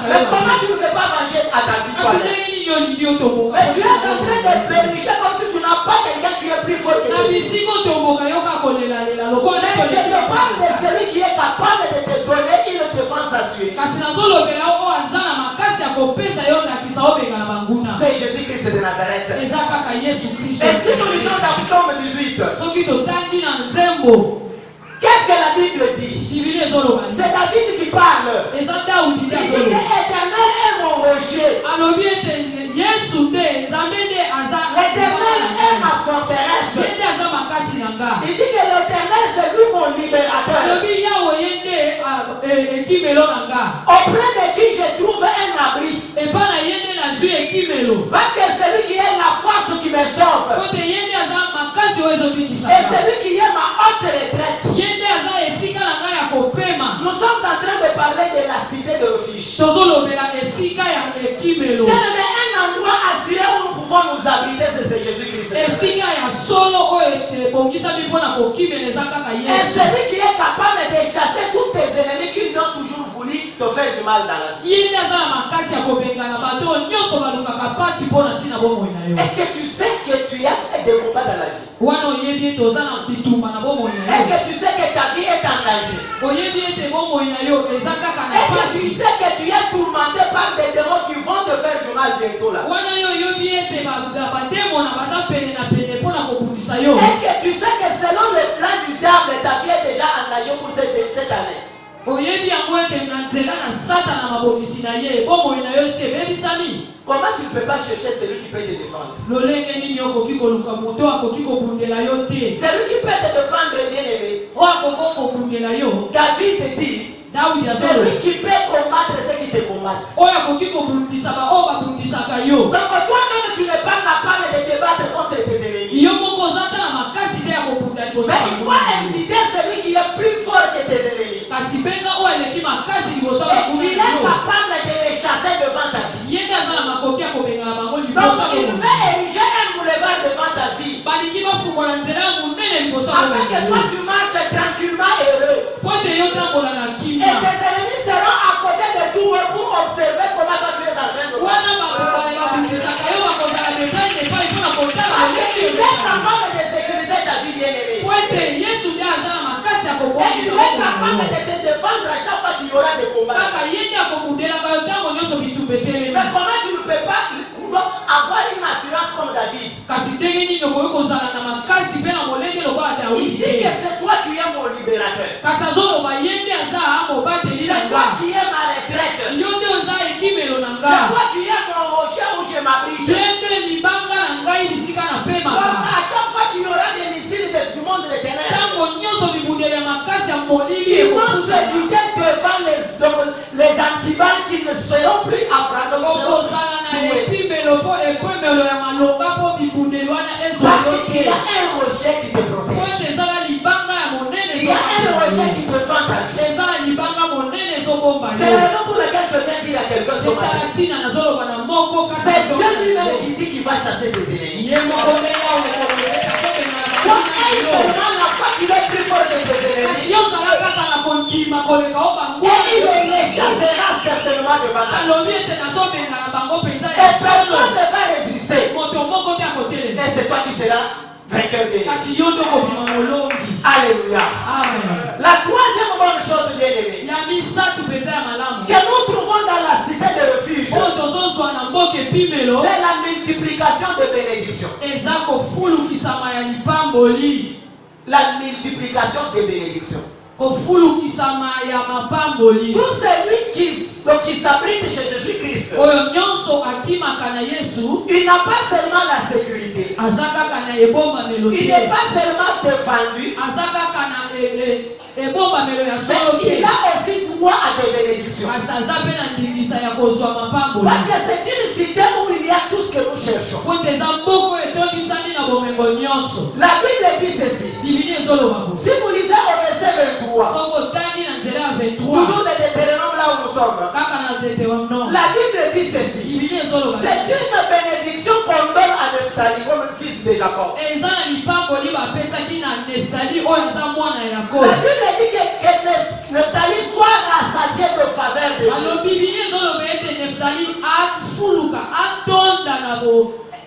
Mais comment tu ne peux pas venger à ta vie? Mais tu es en train de périr comme si tu n'as pas quelqu'un qui est plus fort que toi. Mais je te parle de celui qui est capable de te donner une défense assurée. C'est Jésus-Christ de Nazareth. Et si nous lisons dans Psaume 18, qu'est-ce que la Bible dit? C'est David qui parle. Il dit que l'Éternel est mon rocher. L'Éternel est ma forteresse. Il dit que l'Éternel c'est lui mon libérateur. Auprès de qui je trouve un abri. Parce que c'est lui qui est la force qui me sauve. Et c'est lui qui est ma haute retraite. Nous sommes en train de parler de la cité de refuge. Un endroit assuré où nous pouvons nous abriter, c'est Jésus-Christ. Et celui qui est capable de chasser tous tes ennemis qui ont toujours voulu te faire du mal dans la vie. Est-ce que tu sais que tu as des combats dans la vie? Est-ce que tu sais que ta vie est en danger? Est-ce que tu sais que tu es tourmenté par des démons qui vont te faire du mal bientôt là? Est-ce que tu sais que selon le plan du diable, ta vie est déjà en danger pour cette année? Comment tu ne peux pas chercher celui qui peut te défendre? Celui qui peut te défendre, bien-aimé. David dit, celui qui peut combattre ceux qui te combattent. Donc toi-même tu n'es pas capable de te battre contre tes ennemis. Mais il faut inviter celui qui est plus fort que tes ennemis. Et il est capable de les chasser devant ta vie. Donc il veut ériger un boulevard devant ta vie. Afin que toi tu marches tranquillement et heureux. Et tes ennemis seront à côté de toi pour observer comment toi tu es en train de marcher. Il est capable de sécuriser ta vie, bien-aimée. Et il est capable de te défendre à chaque fois qu'il y aura des combats. Mais comment tu ne peux pas avoir une assurance comme David? Il dit que c'est toi qui es mon libérateur. C'est toi qui es ma retraite. C'est toi qui es mon rocher où je m'abrite. Donc à chaque fois qu'il y aura des missiles du monde de ténèbres, ils vont se buter devant les antiballes qui ne seront plus affranchis. Parce qu'il y a un rocher qui te protège. Il y a un rocher qui te défend ta vie. C'est la raison pour laquelle je viens dire à quelqu'un ce matin. C'est Dieu lui-même qui dit qu'il va chasser tes ennemis. Donc seulement la fois qu'il est plus fort que tes ennemis, et il les chassera certainement devant ta vie. Et personne ne va résister. Et c'est toi qui seras vainqueur bien-aimé. Alléluia. Amen. La troisième bonne chose, bien-aimé, que nous trouvons dans la cité de refuge, c'est la multiplication des bénédictions. La multiplication des bénédictions. Tout celui qui s'abrite chez Jésus-Christ, il n'a pas seulement la sécurité, il n'est pas seulement défendu, mais il a aussi droit à des bénédictions. Parce que c'est une cité où il y a tout ce que nous cherchons. La Bible dit ceci. Si vous lisez au verset 23, toujours de Deutéronome là où nous sommes, la Bible dit ceci. C'est une bénédiction qu'on donne à Nephtali comme le fils de Jacob. La Bible dit que Nephtali soit rassasié de faveur de Dieu.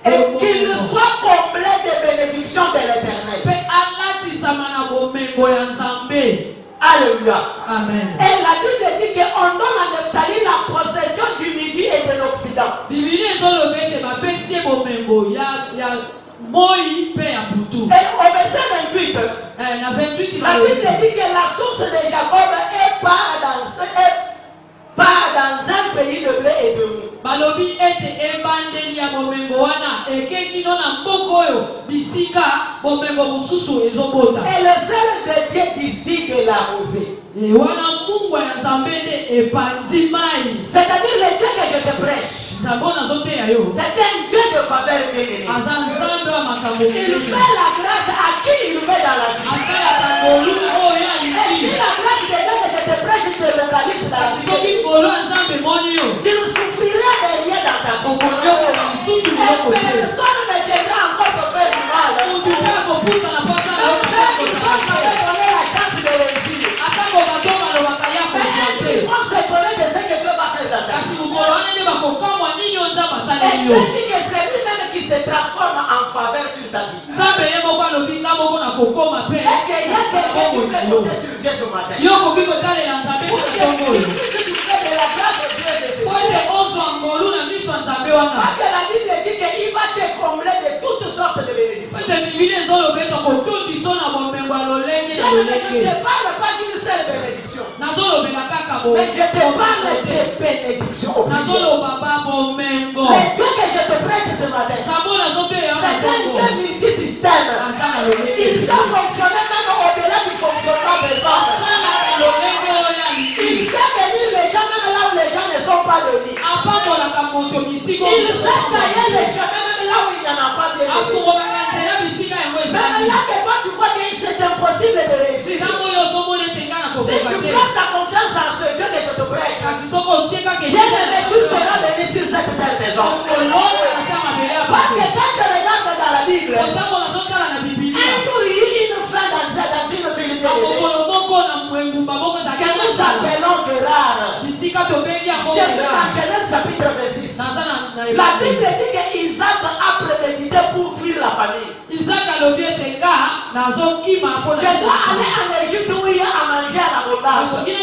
Et qu'il soit comblé des bénédictions de l'Éternel. Alléluia. Amen. Et la Bible dit qu'on donne à Nephtali la possession du midi et de l'Occident. Et au verset 28, la Bible dit que la source de Jacob est pas dans un pays de blé et de mou. Et le zèle de Dieu d'ici de la rosée. C'est-à-dire le Dieu que je te prêche. C'est un Dieu de faveur bien-aimé. Il fait la grâce à qui il fait dans la vie. Et si la grâce de Dieu que je te prêche te localise dans la vie, tu ne souffriras de rien dans ta vie. Et personne ne viendra encore te faire du mal. Il faut donner la chance de réussir. Mais on se connaît de ce que Dieu va faire dans ta vie. Et Dieu dit que c'est lui-même qui se transforme en faveur sur ta vie. Est-ce qu'il y a quelqu'un qui peut compter sur Dieu ce matin? Tu fais de la grâce au Dieu de ce Dieu. Parce que la Bible dit qu'il va te combler de toutes sortes de bénédictions. Je ne te parle pas d'une seule bénédiction, mais je te parle des bénédictions. Le Dieu que je te prêche ce matin, c'est un Dieu multisystème. Il sait fonctionner même au-delà du fonctionnement des hommes. Il sait venir les gens même là où les gens ne sont pas venus. Il sait tailler les chemins même là où il n'y en a pas bien. Même là que toi tu vois que c'est impossible de réussir. Si tu places ta confiance en ce Dieu que je te prêche, bien aimé, tu seras venu sur cette terre des hommes. Parce que quand je regarde dans la Bible, un jour il y a une fin dans une ville de que nous appelons Guérard. Je suis dans Genèse chapitre 26. La Bible dit qu'Isaac a prémédité pour fuir la famille. Je dois aller en Égypte où il y a à manger à l'abondance. Mais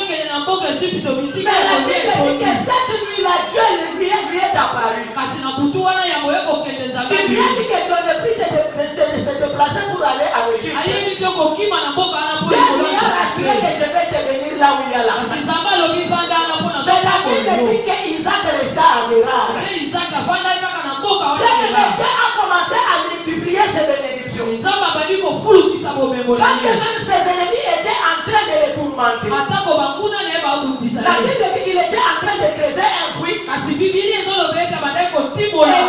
la Bible dit que cette nuit-là, Dieu lui est apparu. Il lui a dit que Dieu ne prie de se déplacer pour aller en Égypte. Dieu lui a rassuré que je vais te venir là où il y a la famille. Mais la Bible dit qu'Isaac resta à Guérard. Dieu a commencé à multiplier ses bénédictions. Quand même ses ennemis étaient en train de les tourmenter, la Bible dit qu'il était en train de creuser un puits. Et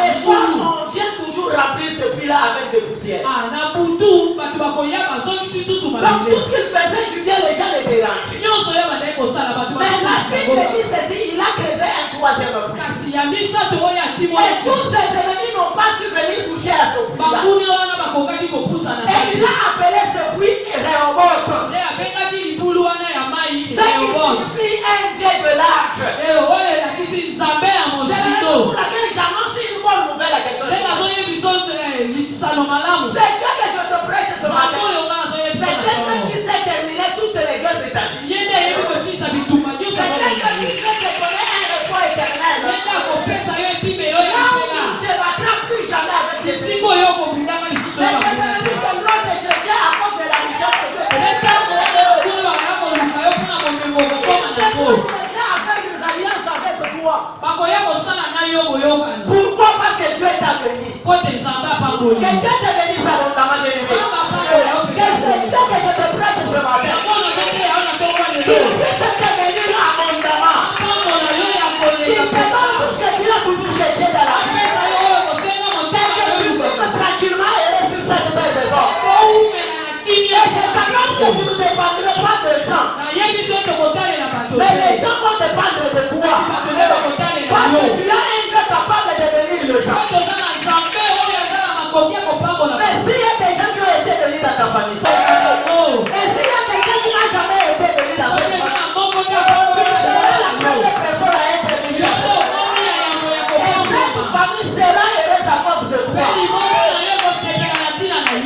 le soir, on vient toujours remplir ce puits-là avec des poussières. Donc tout ce qu'il faisait du bien, les gens les dérangeaient. Mais la Bible dit ceci, il a creusé un troisième puits. Et tous ses ennemis n'ont pas su venir toucher à ce puits-là. Et il a appelé ce puits Rehoboth. C'est signifie un Dieu de l'arche. C'est la raison pour laquelle j'annonce une bonne nouvelle à quelqu'un. C'est Dieu que je Quelqu'un te bénisse abondamment, bien-aimé. Que c'est Dieu que je te prêche ce matin. Qu'il puisse te bénir abondamment. Qu'il te donne tout ce que tu as toujours cherché dans la vie. Et que tu puisses tranquillement aller sur cette belle maison. Et je t'annonce que tu ne dépendras pas de gens. Mais les gens vont dépendre de toi. Parce que tu as un Dieu capable de bénir les gens. Mais s'il y a des gens qui ont été bénis dans ta famille, et s'il y a quelqu'un qui n'a jamais été béni dans ta famille, tu seras la première personne à être bénie. Et cette famille sera heureuse à cause de toi.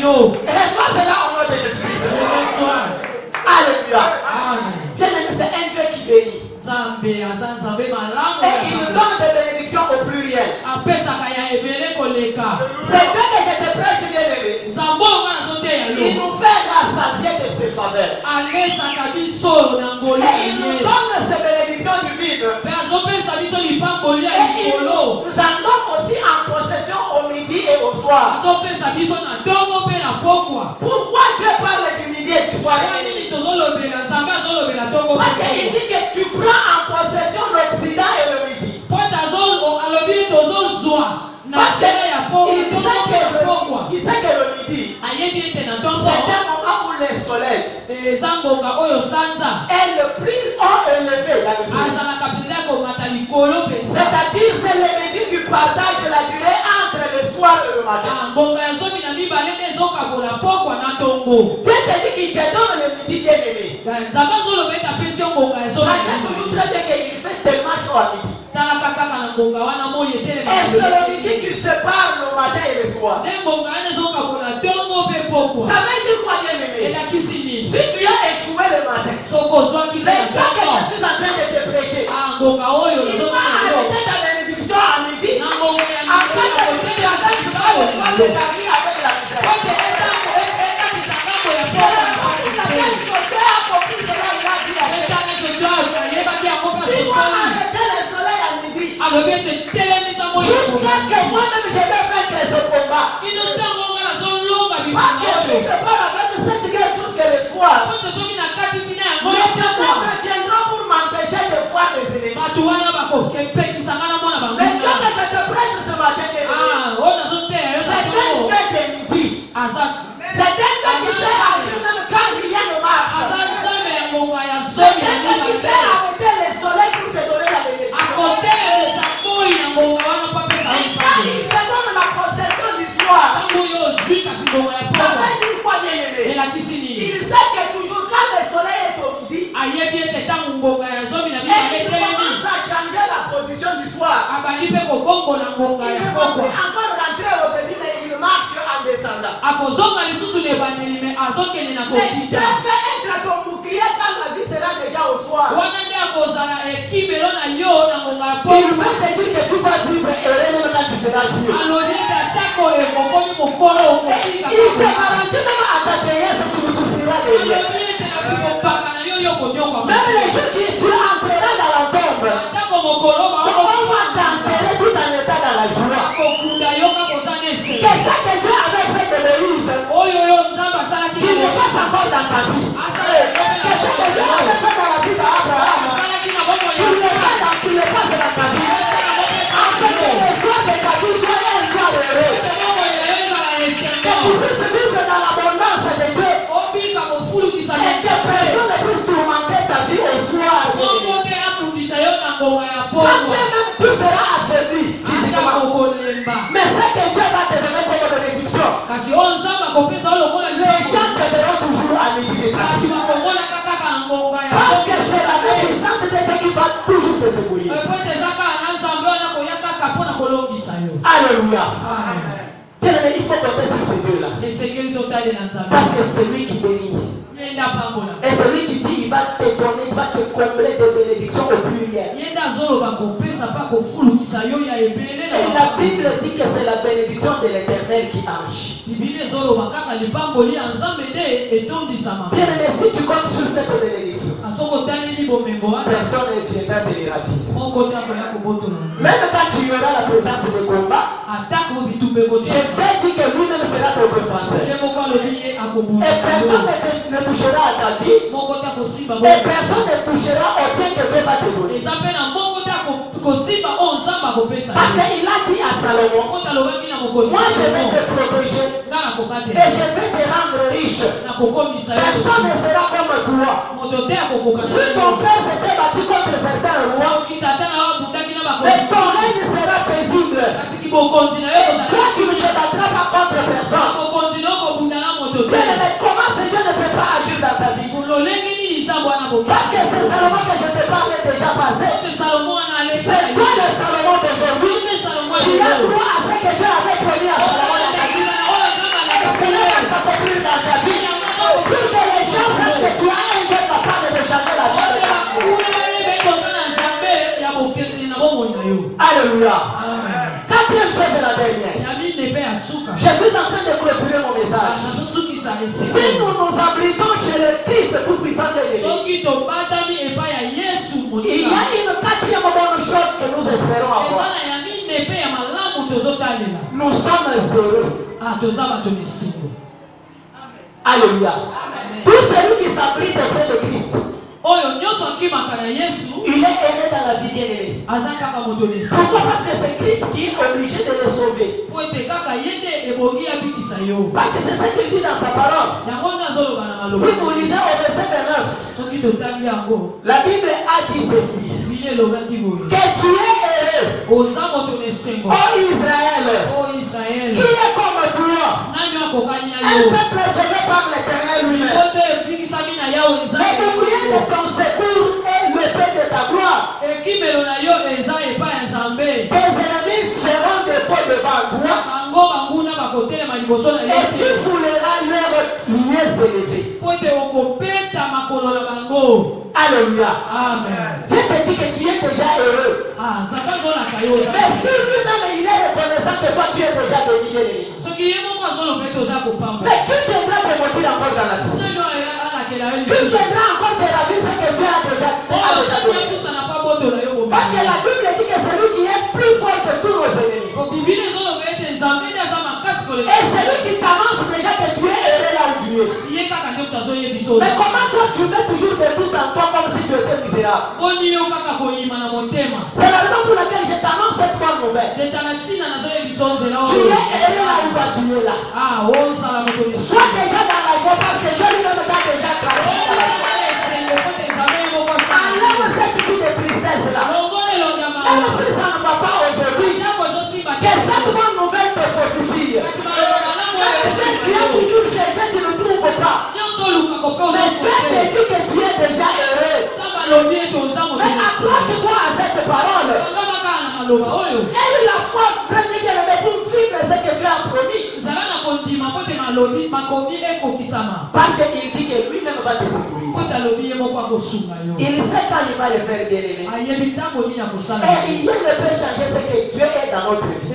Et reçois cela au nom de Jésus-Christ. Alléluia. Bien-aimé, c'est un Dieu qui bénit. Et il nous donne des bénédictions au pluriel. C'est Dieu que je te prêche, bien-aimé. Il nous fait rassasier de ses faveurs. Et il nous donne ces bénédictions divines. Et il nous en donne aussi en possession au midi et au soir. Pourquoi Dieu parle du midi et du soir? Parce qu'il dit que tu prends en possession l'Occident et le midi. Parce qu'il sait que le midi, c'est un moment où le soleil est le plus haut élevé là-dessus. C'est-à-dire c'est le midi qui partage la durée entre le soir et le matin. Dieu te dit qu'il te donne le midi bien-aimé. Sachez toujours très bien qu'il fait tellement chaud à midi. Et c'est le midi qui sépare le matin et le soir. Ça veut dire quoi, bien-aimé? Si tu as échoué le matin, les cas que je suis en train de te prêcher, il va arrêter ta bénédiction à midi. Après ta bénédiction, tu vas reprendre ta vie avec la misère. Jusqu'à ce que moi-même je vais vaincre ce combat. Parce que si je parle avec cette guerre jusqu'à le soir, les ténèbres viendront pour m'empêcher de voir mes ennemis. Mais quand je te prêche ce matin, c'est un Dieu de midi. C'est un Dieu qui sait agir même quand il y a le marche. C'est un Dieu qui sait arrêter le soleil pour te donner la bénédiction. Et quand il te donne la possession du soir, ça veut dire quoi, bien-aimé? Il sait que toujours quand le soleil est au midi, et il commence à changer la position du soir, il ne faut plus encore rentrer au début, mais il marche en descendant. Mais tu peux être ton bouclier quand la vie sera déjà au soir. Il va te dire que tu vas vivre heureux même quand tu seras vieux. Il te garantit même à ta vieillesse que tu ne souffriras de rien. Même les jours que tu entreras dans la tombe, on va t'enterrer tout en état dans la joie. Que ça que Dieu avait fait de Moïse, qu'il le fasse encore dans ta vie. Que ça que Dieu avait fait dans la vie d'Abraham, qu'il le fasse dans ta vie. Afin que le soir de ta vie soit un jour heureux. Que tu puisses vivre dans l'abondance de Dieu. Et que personne ne puisse tourmenter ta vie au soir. Quand même tu seras affaibli physiquement. Mais c'est que Dieu va te donner comme bénédiction. Les gens te verront toujours à midi de ta vie. Parce que c'est la même puissance de Dieu qui va toujours te secourir. Alléluia. Bien-aimé, il faut compter sur ce Dieu-là. Parce que c'est lui qui bénit. Et c'est lui qui dit, il va te donner, il va te combler de bénédictions au pluriel. Et la Bible dit que c'est la bénédiction de l'Éternel qui agit. Bien-aimé, si tu comptes sur cette bénédiction, personne ne viendra te les ravir. Même quand tu auras la présence de combat, t'ai dit que lui-même sera ton défenseur. Et personne ne touchera à ta vie. Et personne ne touchera au bien que Dieu va te donner. Parce qu'il a dit à Salomon, moi je vais te protéger et je vais te rendre riche. Personne ne sera comme toi. Si ton père s'était battu contre certains rois, mais ton règne sera paisible. Et toi tu ne te battras pas contre personne. Mais comment ce Dieu ne peut pas agir dans ta vie? Parce que c'est Salomon que je te parlais déjà passé. C'est toi le Salomon d'aujourd'hui. Tu as droit à ce que Dieu avait promis à Salomon dans ta vie. Et cela va s'accomplir dans ta vie. Pour que les gens sachent que tu as un Dieu capable de changer la vie de ta vie. Alléluia. Quatrième chose de la dernière. Je suis en train de clôturer mon message. Si nous nous abritons chez le Christ tout-puissant de Dieu, il y a une quatrième bonne chose que nous espérons avoir. Nous sommes heureux. Alléluia. Tout celui qui s'abrite auprès de Christ, il est heureux dans la vie bien-aimée. Pourquoi? Parce que c'est Christ qui est obligé de le sauver. Parce que c'est ce qu'il dit dans sa parole. Si vous lisez au verset 29, la Bible a dit ceci: que tu es heureux, ô Israël, qui est comme toi, un peuple sauvé par l'Éternel lui-même. Le bouclier de ton secours est le paix de ta gloire. Tes ennemis feront défaut devant toi, et tu fouleras leurs pieds élevés. Alléluia. Amen. Dieu te dit que tu es déjà heureux. Mais si lui-même il est reconnaissant que toi tu es déjà béni, mais tu viendras te montrer encore dans la vie. Tu viendras encore te ravir ce que Dieu a déjà donné. Parce que la Bible dit que celui qui est plus fort que tous nos ennemis, et celui qui t'annonce déjà que tu es heureux là où tu es. Mais comment toi tu mets toujours de tout en toi comme si tu étais misérable? C'est la raison pour laquelle je t'annonce cette bonne nouvelle. Tu es heureux là où tu es là. Sois déjà dans la joie parce que Dieu lui-même t'a déjà tracé. Enlève cette vie de tristesse là. Même si ça ne va pas aujourd'hui, que cette bonne nouvelle te fortifie. Même si tu as toujours cherché, tu ne trouves pas. Mais Dieu te dit que tu es déjà heureux. Mais accroche-toi à cette parole. Aie la foi vraiment bien pour vivre ce que Dieu a promis. Parce qu'il dit que lui-même va te secourir. Il sait quand il va le faire bien aimé. Et il peut changer ce que Dieu est dans notre vie.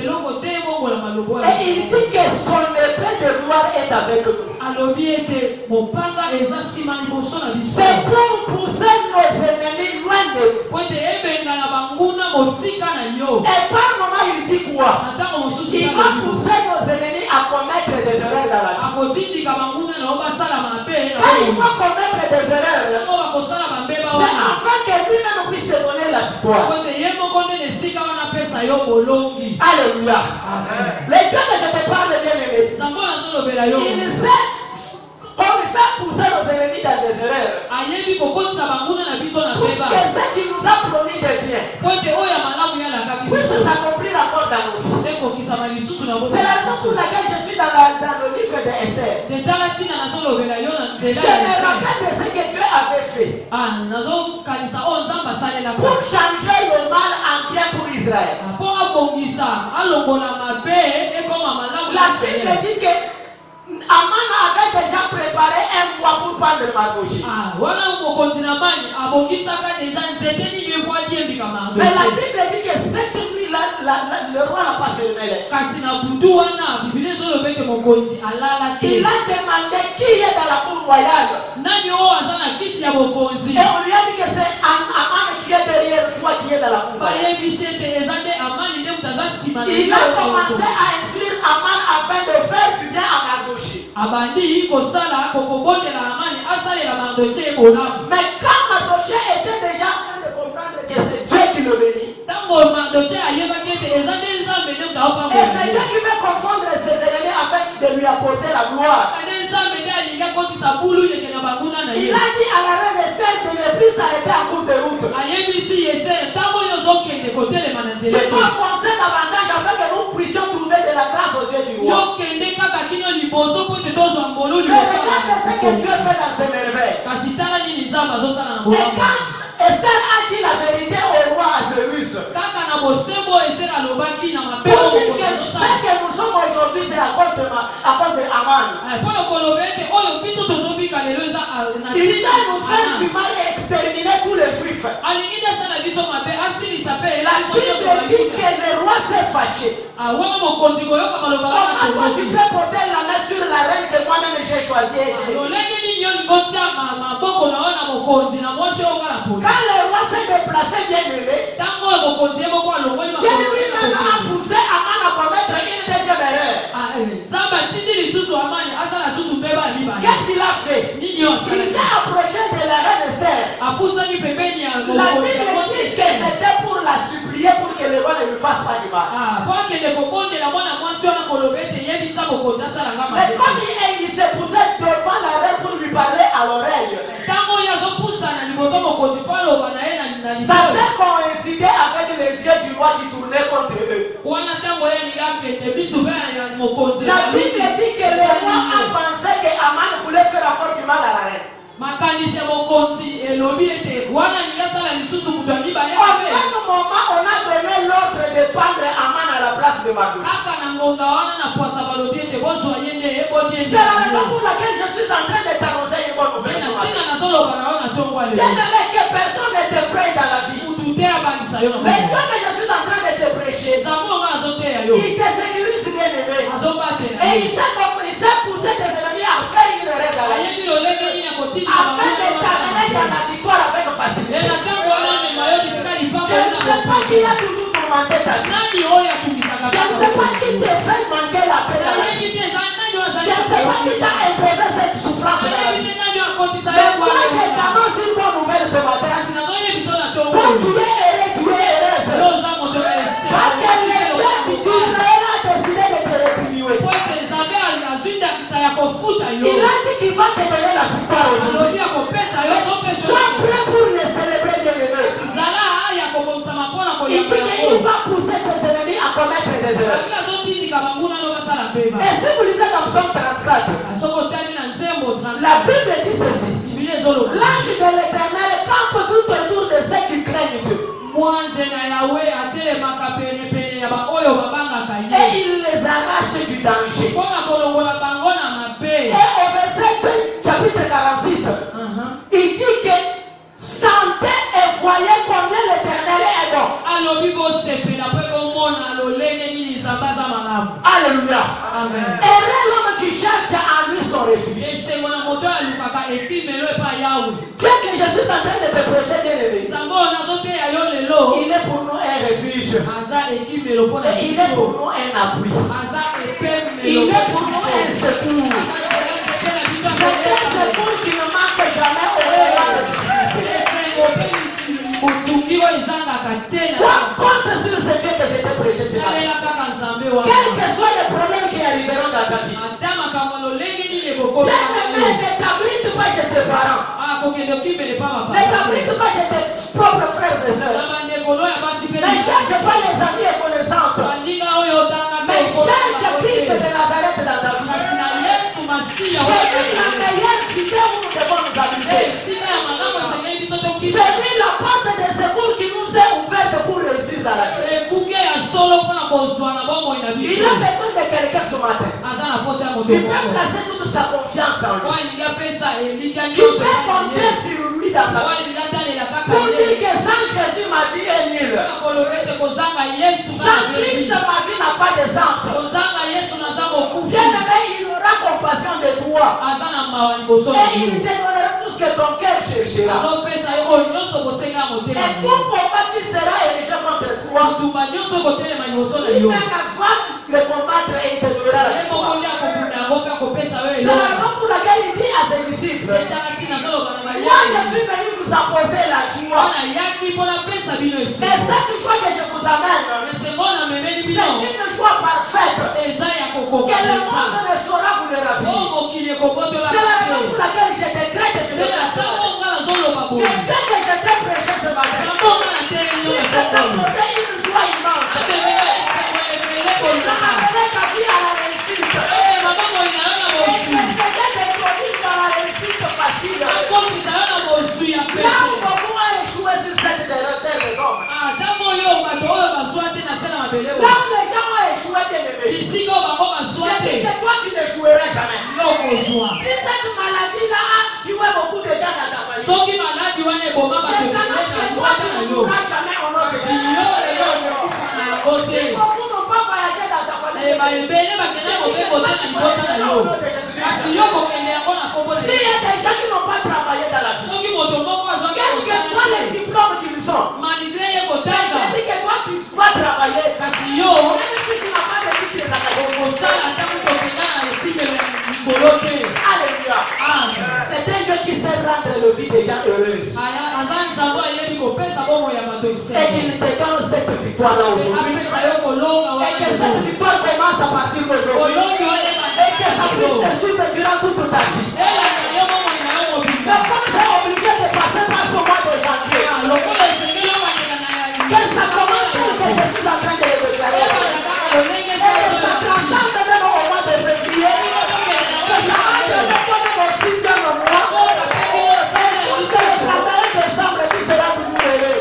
Et il dit que son épée de gloire est avec nous. C'est pour pousser nos ennemis loin de nous. Et par moment il dit quoi? Il va pousser nos ennemis à commettre des erreurs dans la vie. Quand il va commettre des erreurs, c'est afin que lui-même puisse se donner la victoire. Alléluia. Les Dieu que je te parle bien aimé, il sait qu'on fait pousser nos ennemis dans des erreurs. Pour que ce qui nous a promis de bien puisse s'accomplir encore dans nos vies. C'est la raison pour laquelle je suis dans le livre de Esther. Je me rappelle de ce que Dieu avait fait pour changer le mal en bien pour Israël. La Bible dit que Aman avait déjà préparé un bois pour prendre Mardochée. Mais la Bible dit que cette nuit, le roi n'a pas fermé. Il a demandé qui est dans la cour royale. Et on lui a dit que c'est Aman qui est derrière toi qui est dans la cour royale. Il a commencé à instruire afin de faire du bien à Mardoché. Mais quand Mardoché était déjà en train de comprendre que c'est Dieu qui le bénit, et c'est Dieu qui veut confondre ses ennemis afin de lui apporter la gloire. Il a dit à la reine Esther de ne plus s'arrêter en cours de route. Tu dois foncer davantage afin que nous puissions trouver de la grâce aux yeux du roi. Mais regarde ce que Dieu fait dans ses merveilles. Et quand Esther a dit la vérité au roi Ahasuérus, pour dire que ce que nous sommes aujourd'hui, c'est à cause de Aman. Il va nous faire du mal et exterminer tous les juifs. La Bible dit que le roi s'est fâché. Comment toi tu peux porter la main sur la reine que moi-même j'ai choisie? Quand le roi s'est déplacé bien élevé, Dieu lui-même a poussé Aman à commettre une deuxième erreur. Qu'est-ce qu'il a fait? Il s'est approché de la reine Esther. La Bible dit que c'était pour la supplier pour que le roi ne lui fasse pas du mal. Mais comme il s'est poussé devant la reine pour lui parler à l'oreille, ça s'est coïncidé avec les yeux du roi qui tournaient contre eux. La Bible dit que le roi a pensé que Aman voulait faire encore du mal à la reine. Au même moment, on a donné l'ordre de prendre Aman à la place de Mardoché. C'est la raison pour laquelle je suis en train de t'annoncer une bonne nouvelle ce matin. Bien-aimé, que personne ne t'effraie dans la vie. Mais toi que je suis en train de te prêcher, il te sécurise, bien-aimé. Et il s'est poussé tes ennemis à faire une erreur dans la vie, afin de t'amener dans la victoire avec facilité. Je ne sais pas qui a toujours tourmenté ta vie. Je ne sais pas qui te fait manquer la paix dans la vie. Je ne sais pas qui t'a imposé cette souffrance dans la vie. Mais moi, je t'annonce une bonne nouvelle ce matin. Quand tu es heureux, tu es heureuse. Parce que le Dieu d'Israël a décidé de te rétribuer. Il a dit qu'il va te donner la victoire aujourd'hui. Sois prêt pour le célébrer, bien-aimé. Il dit qu'il va pousser tes ennemis à commettre des erreurs. Et si vous lisez dans Psaume 34, la Bible dit ceci. L'ange de l'Éternel campe tout autour de ceux qui craignent Dieu. Et il les arrache du danger. Et au verset 2, chapitre 46, il dit que sentez et voyez combien l'Éternel est bon. Alléluia. Amen. Et l'homme qui cherche à lui son refuge. Dieu que je suis en train de te prêcher, bien-aimé, il est pour nous un refuge. Et il est pour nous un appui. Il est pour nous un secours. C'est un secours qui ne manque jamais au roi. Compte sur ce que je t'ai prêché ce matin. Quels que soient les problèmes qui arriveront dans ta vie, bien-aimé, ne t'abrite pas chez tes parents. Ne t'abrite pas chez tes propres frères et sœurs. Ne cherche pas les amis et connaissances. Mais cherche Christ de Nazareth dans ta vie. C'est lui la meilleure cité où nous devons nous habiter. C'est lui la porte de secours qui nous est ouverte pour réussir dans la vie. Il a besoin de quelqu'un ce matin. Tu peux placer toute sa confiance en lui. Tu peux compter sur lui dans sa vie. Pour dire que sans Jésus ma vie est nulle. Sans Christ ma vie n'a pas de sens. Bien-aimé, il aura compassion de toi. Et il te donnera tout ce que ton cœur cherchera. Et tout combat qui sera érigé contre toi, lui-même va le combattre et il te donnera la victoire. C'est la raison pour laquelle il dit à ses disciples, moi je suis venu vous apporter la joie. Mais cette joie que je vous amène, c'est une joie parfaite que le monde ne saura vous le ravir. C'est la raison pour laquelle je décrète et je déclare ce matin. Quelqu'un que je t'ai prêché ce matin, il s'est apporté une joie immense. Il a amené ta vie à la réussite. Et c'était des produits dans la réussite facile. Là où beaucoup ont échoué sur cette terre des hommes. Là où les gens ont échoué, bien-aimés. Je dis que toi tu n'échoueras jamais. Si cette maladie-là a tué beaucoup de gens dans ta famille, je t'annonce que toi tu ne mourras jamais au nom de Jésus. Si beaucoup n'ont pas voyagé dans ta famille, je dis que toi tu voyageras au nom de Jésus. S'il y a des gens qui n'ont pas travaillé dans la vie, quels que soient les diplômes qu'ils ont, je dis que toi tu vas travailler, même si tu n'as pas de titre Alléluia. C'est un Dieu qui sait rendre le vie des gens heureux. Et qu'il te donne cette victoire-là aujourd'hui. Et que cette victoire commence à partir d'aujourd'hui. Et que ça puisse te suivre durant toute ta vie. Mais comme c'est obligé de passer par ce mois de janvier, que ça commence et que je suis en train de le déclarer. Et que ça transcende même au mois de février. Que ça entre même au 6e mois. Et tout le 31 décembre, tu seras toujours heureux.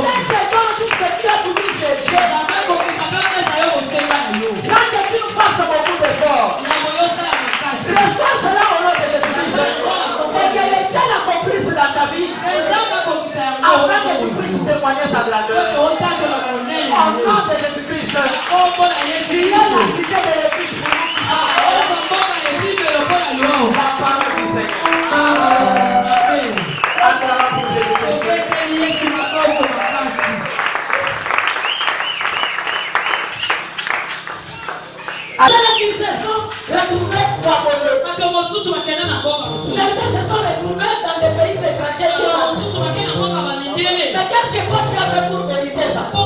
Et que tout ce que tu as toujours cherché, quand tu nous fasses beaucoup d'efforts, reçois cela au nom de Jésus-Christ. Et que l'État l'accomplisse dans ta vie. Afin que tu puisses témoigner sa grandeur. Au nom de Jésus-Christ. Qui est la cité de l'église pour nous. La parole du Seigneur. Acclamons pour Jésus-Christ. Ceux qui se sont retrouvés au abandon. Certains se sont retrouvés dans des pays étrangers. Mais qu'est-ce que toi tu as fait pour mériter ça? Ne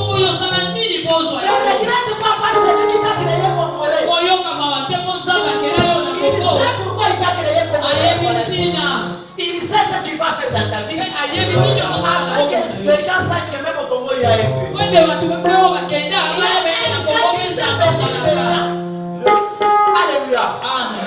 regrette pas parce que celui qui t'a créé pour mourir. Il sait pourquoi il t'a créé pour mourir. Il sait ce qu'il va faire dans ta vie. Afin que les gens sachent que même au Congo il y a un Dieu. Alléluia. Amen.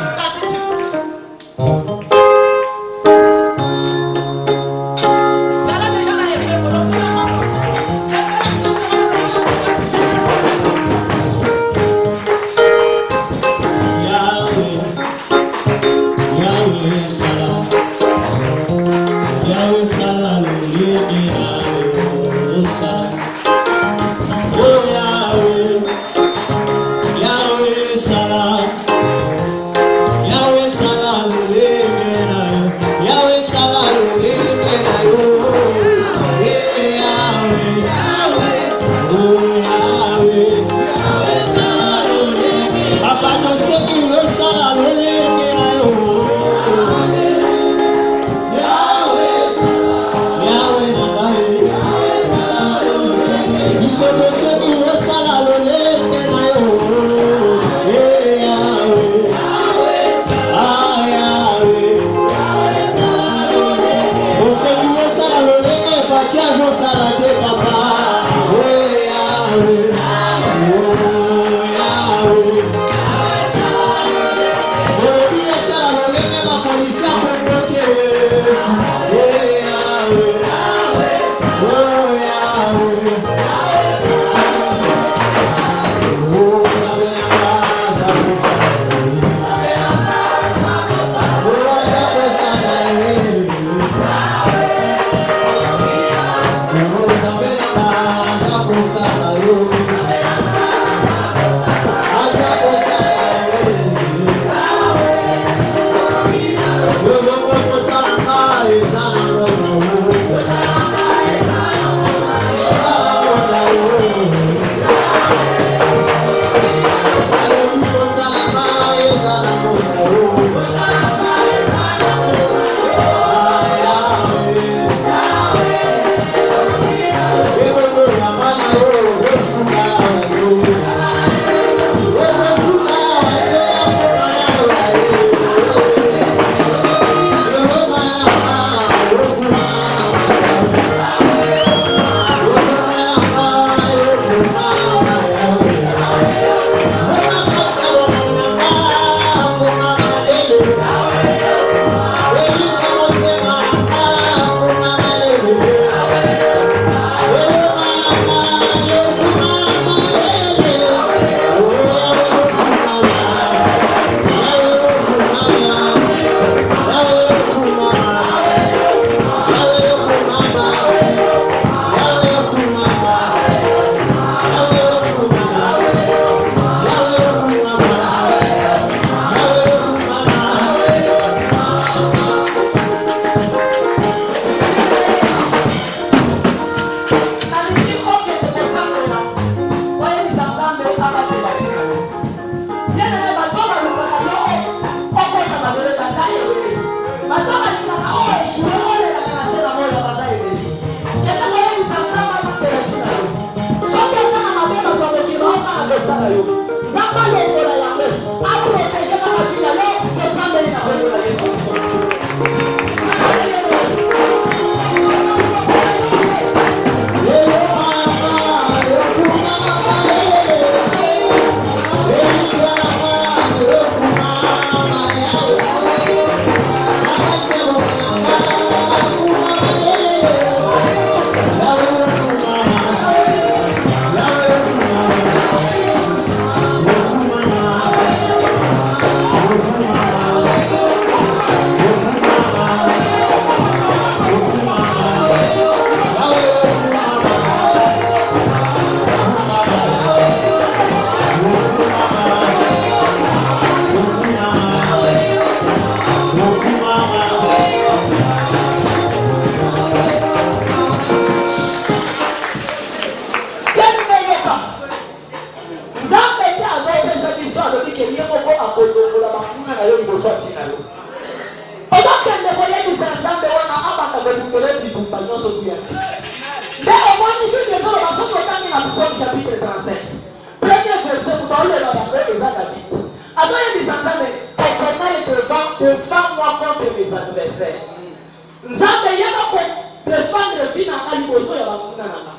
Nzambe yaba ko défendre vina kali boso ya bamuna nanga.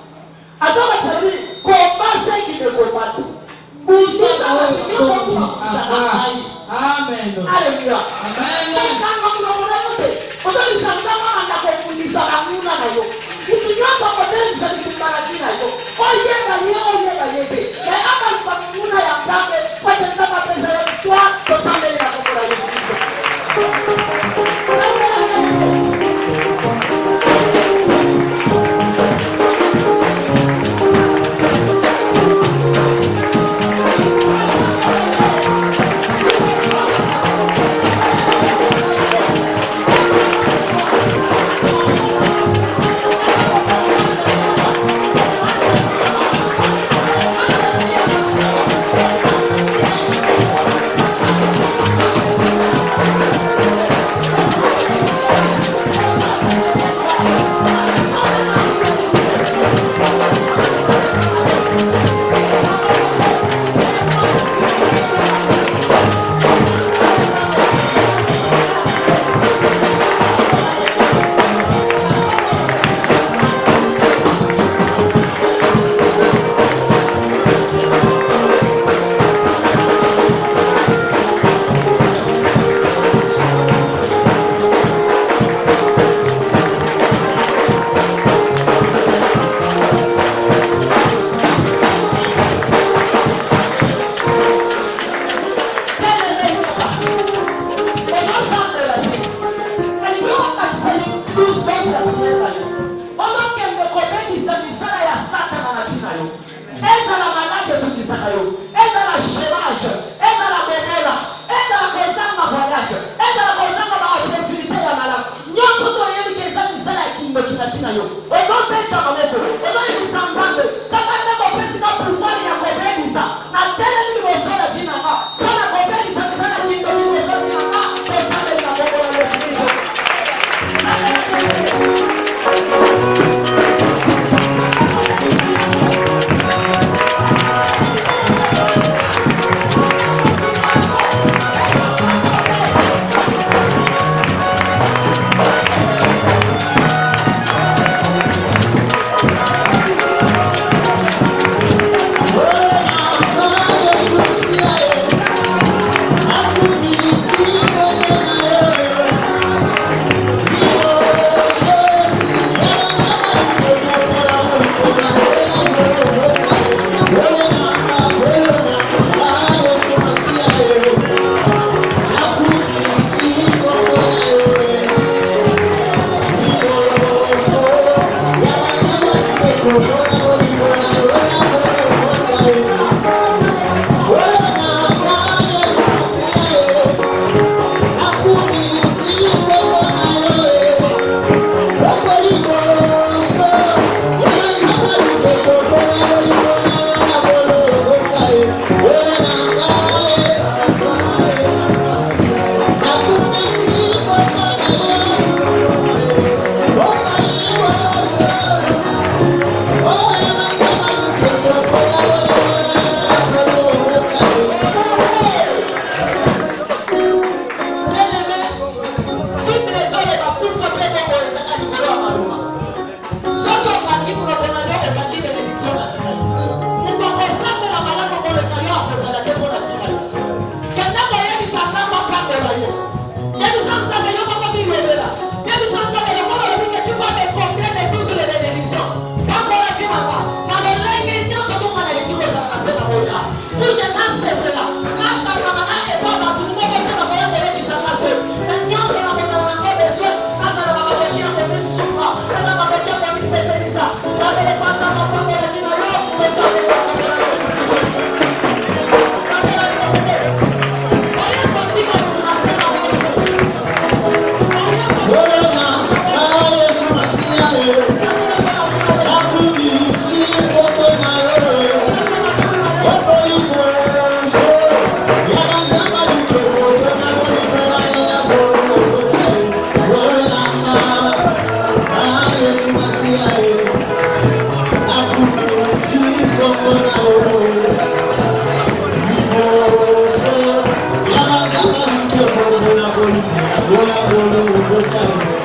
Azoba tsari komba qui me combattre. Mbuza wapige kwa Amen. Alléluia. Amen. Kama mnaona yote. Odoni sangama anakufundisha bamuna na yo. Ukinyamba kodeni za kubaraki na yo. Oye bayete. Na hapa bamuna ya ngambe kwa tena pesa ya kwa totambe na kwa yo.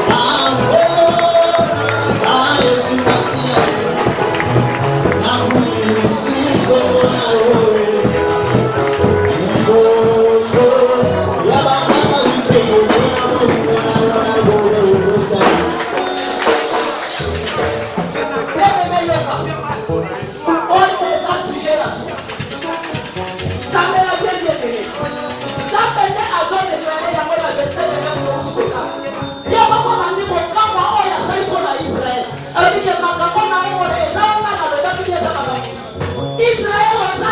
I'm oyo eza sujet na suka sambela bien bien aimé sambende azodeklare yango na verset 9 ye bako bandi kokamba oyo azali mpona Israel alobike makambo na ye wana eza wana nalobaki bie eza makambo Israel oza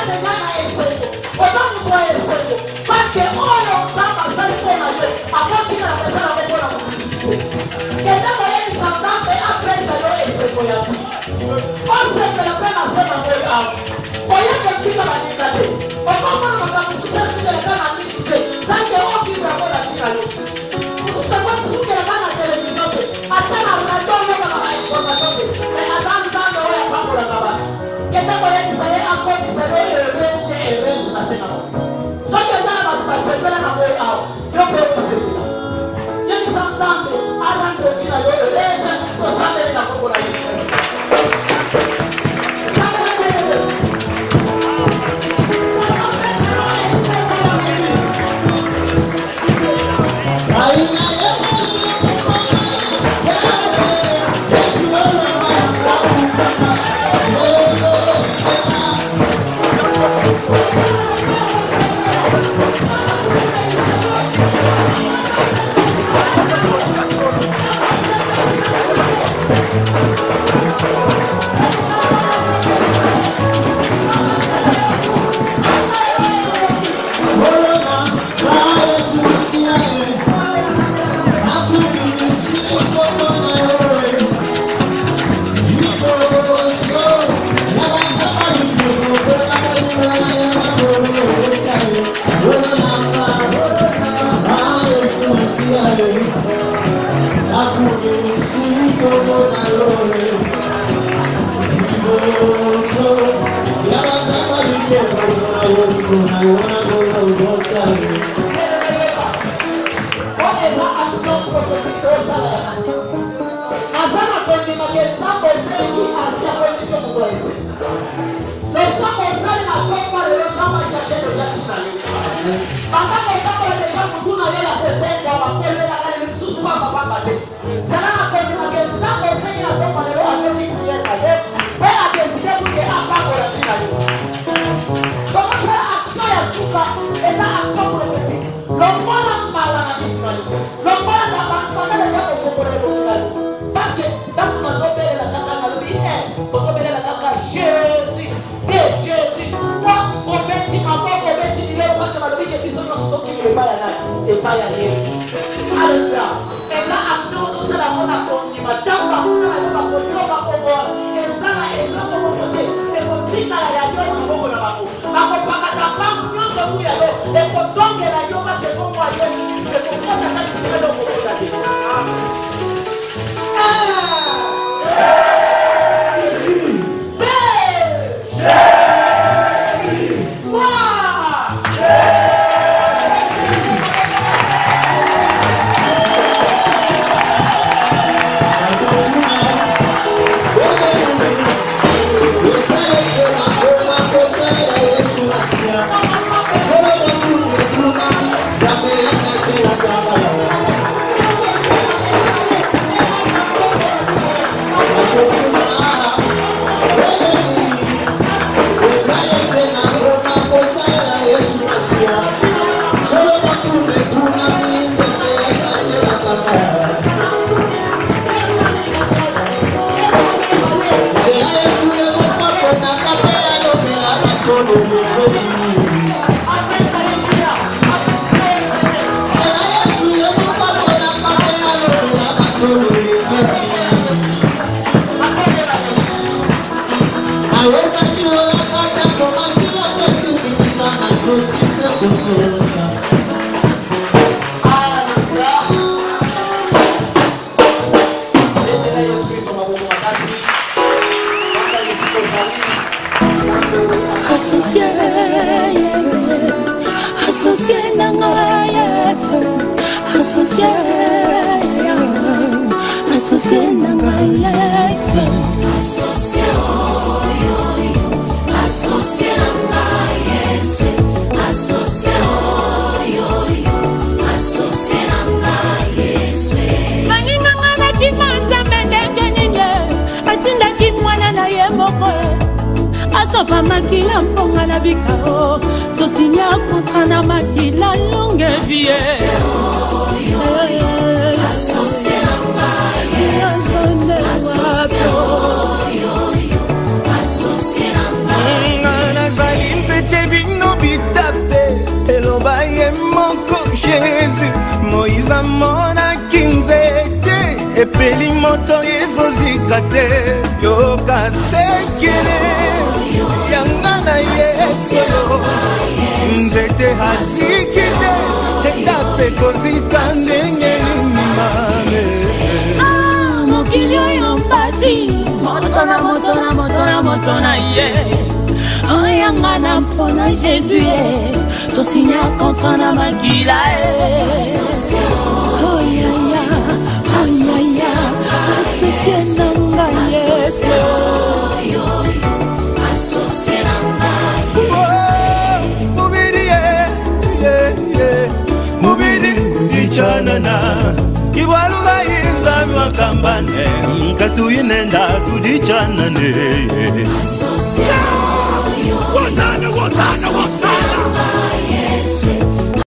deja na esengo oza moto ya esengo parce oyo nzambe azali mpona ye akotina na pesa na mpona mosusu kende koyebisa nzambe apres elo esengo ya bi osepela mpe na se nango awa oye kotika baninga te okomona makambo mosusu esukelaka na misu te sanke okibrango na tina yo mosusukelaka na televizio te ata na radio oyokaka bainformation te me aza nzambe oyo apambolaka bato kende koyebisa ye akomisa yo ereuke erese na se nango soki eza na bato basepela nango awa yo mpe okosepela yebisa nzambe arandeki na yo erese tosambeli na kombo na Israel Moko asopa makila mponga na bikao tosinya kontra na makila longue vie Jésus, Moïse amona kinzete epeli moto ezozikate yoka sekele yanga na Yesu nzete hasikide etape kozika ndenge mame mokili oyo mpasi moto na ye oyanga na mpona Jésus tosinya kontra na makila oyaya asosie na ngai Yesu mubiri ichanana kiwaluga izami wakambane katuyinenda tudichanane Wasana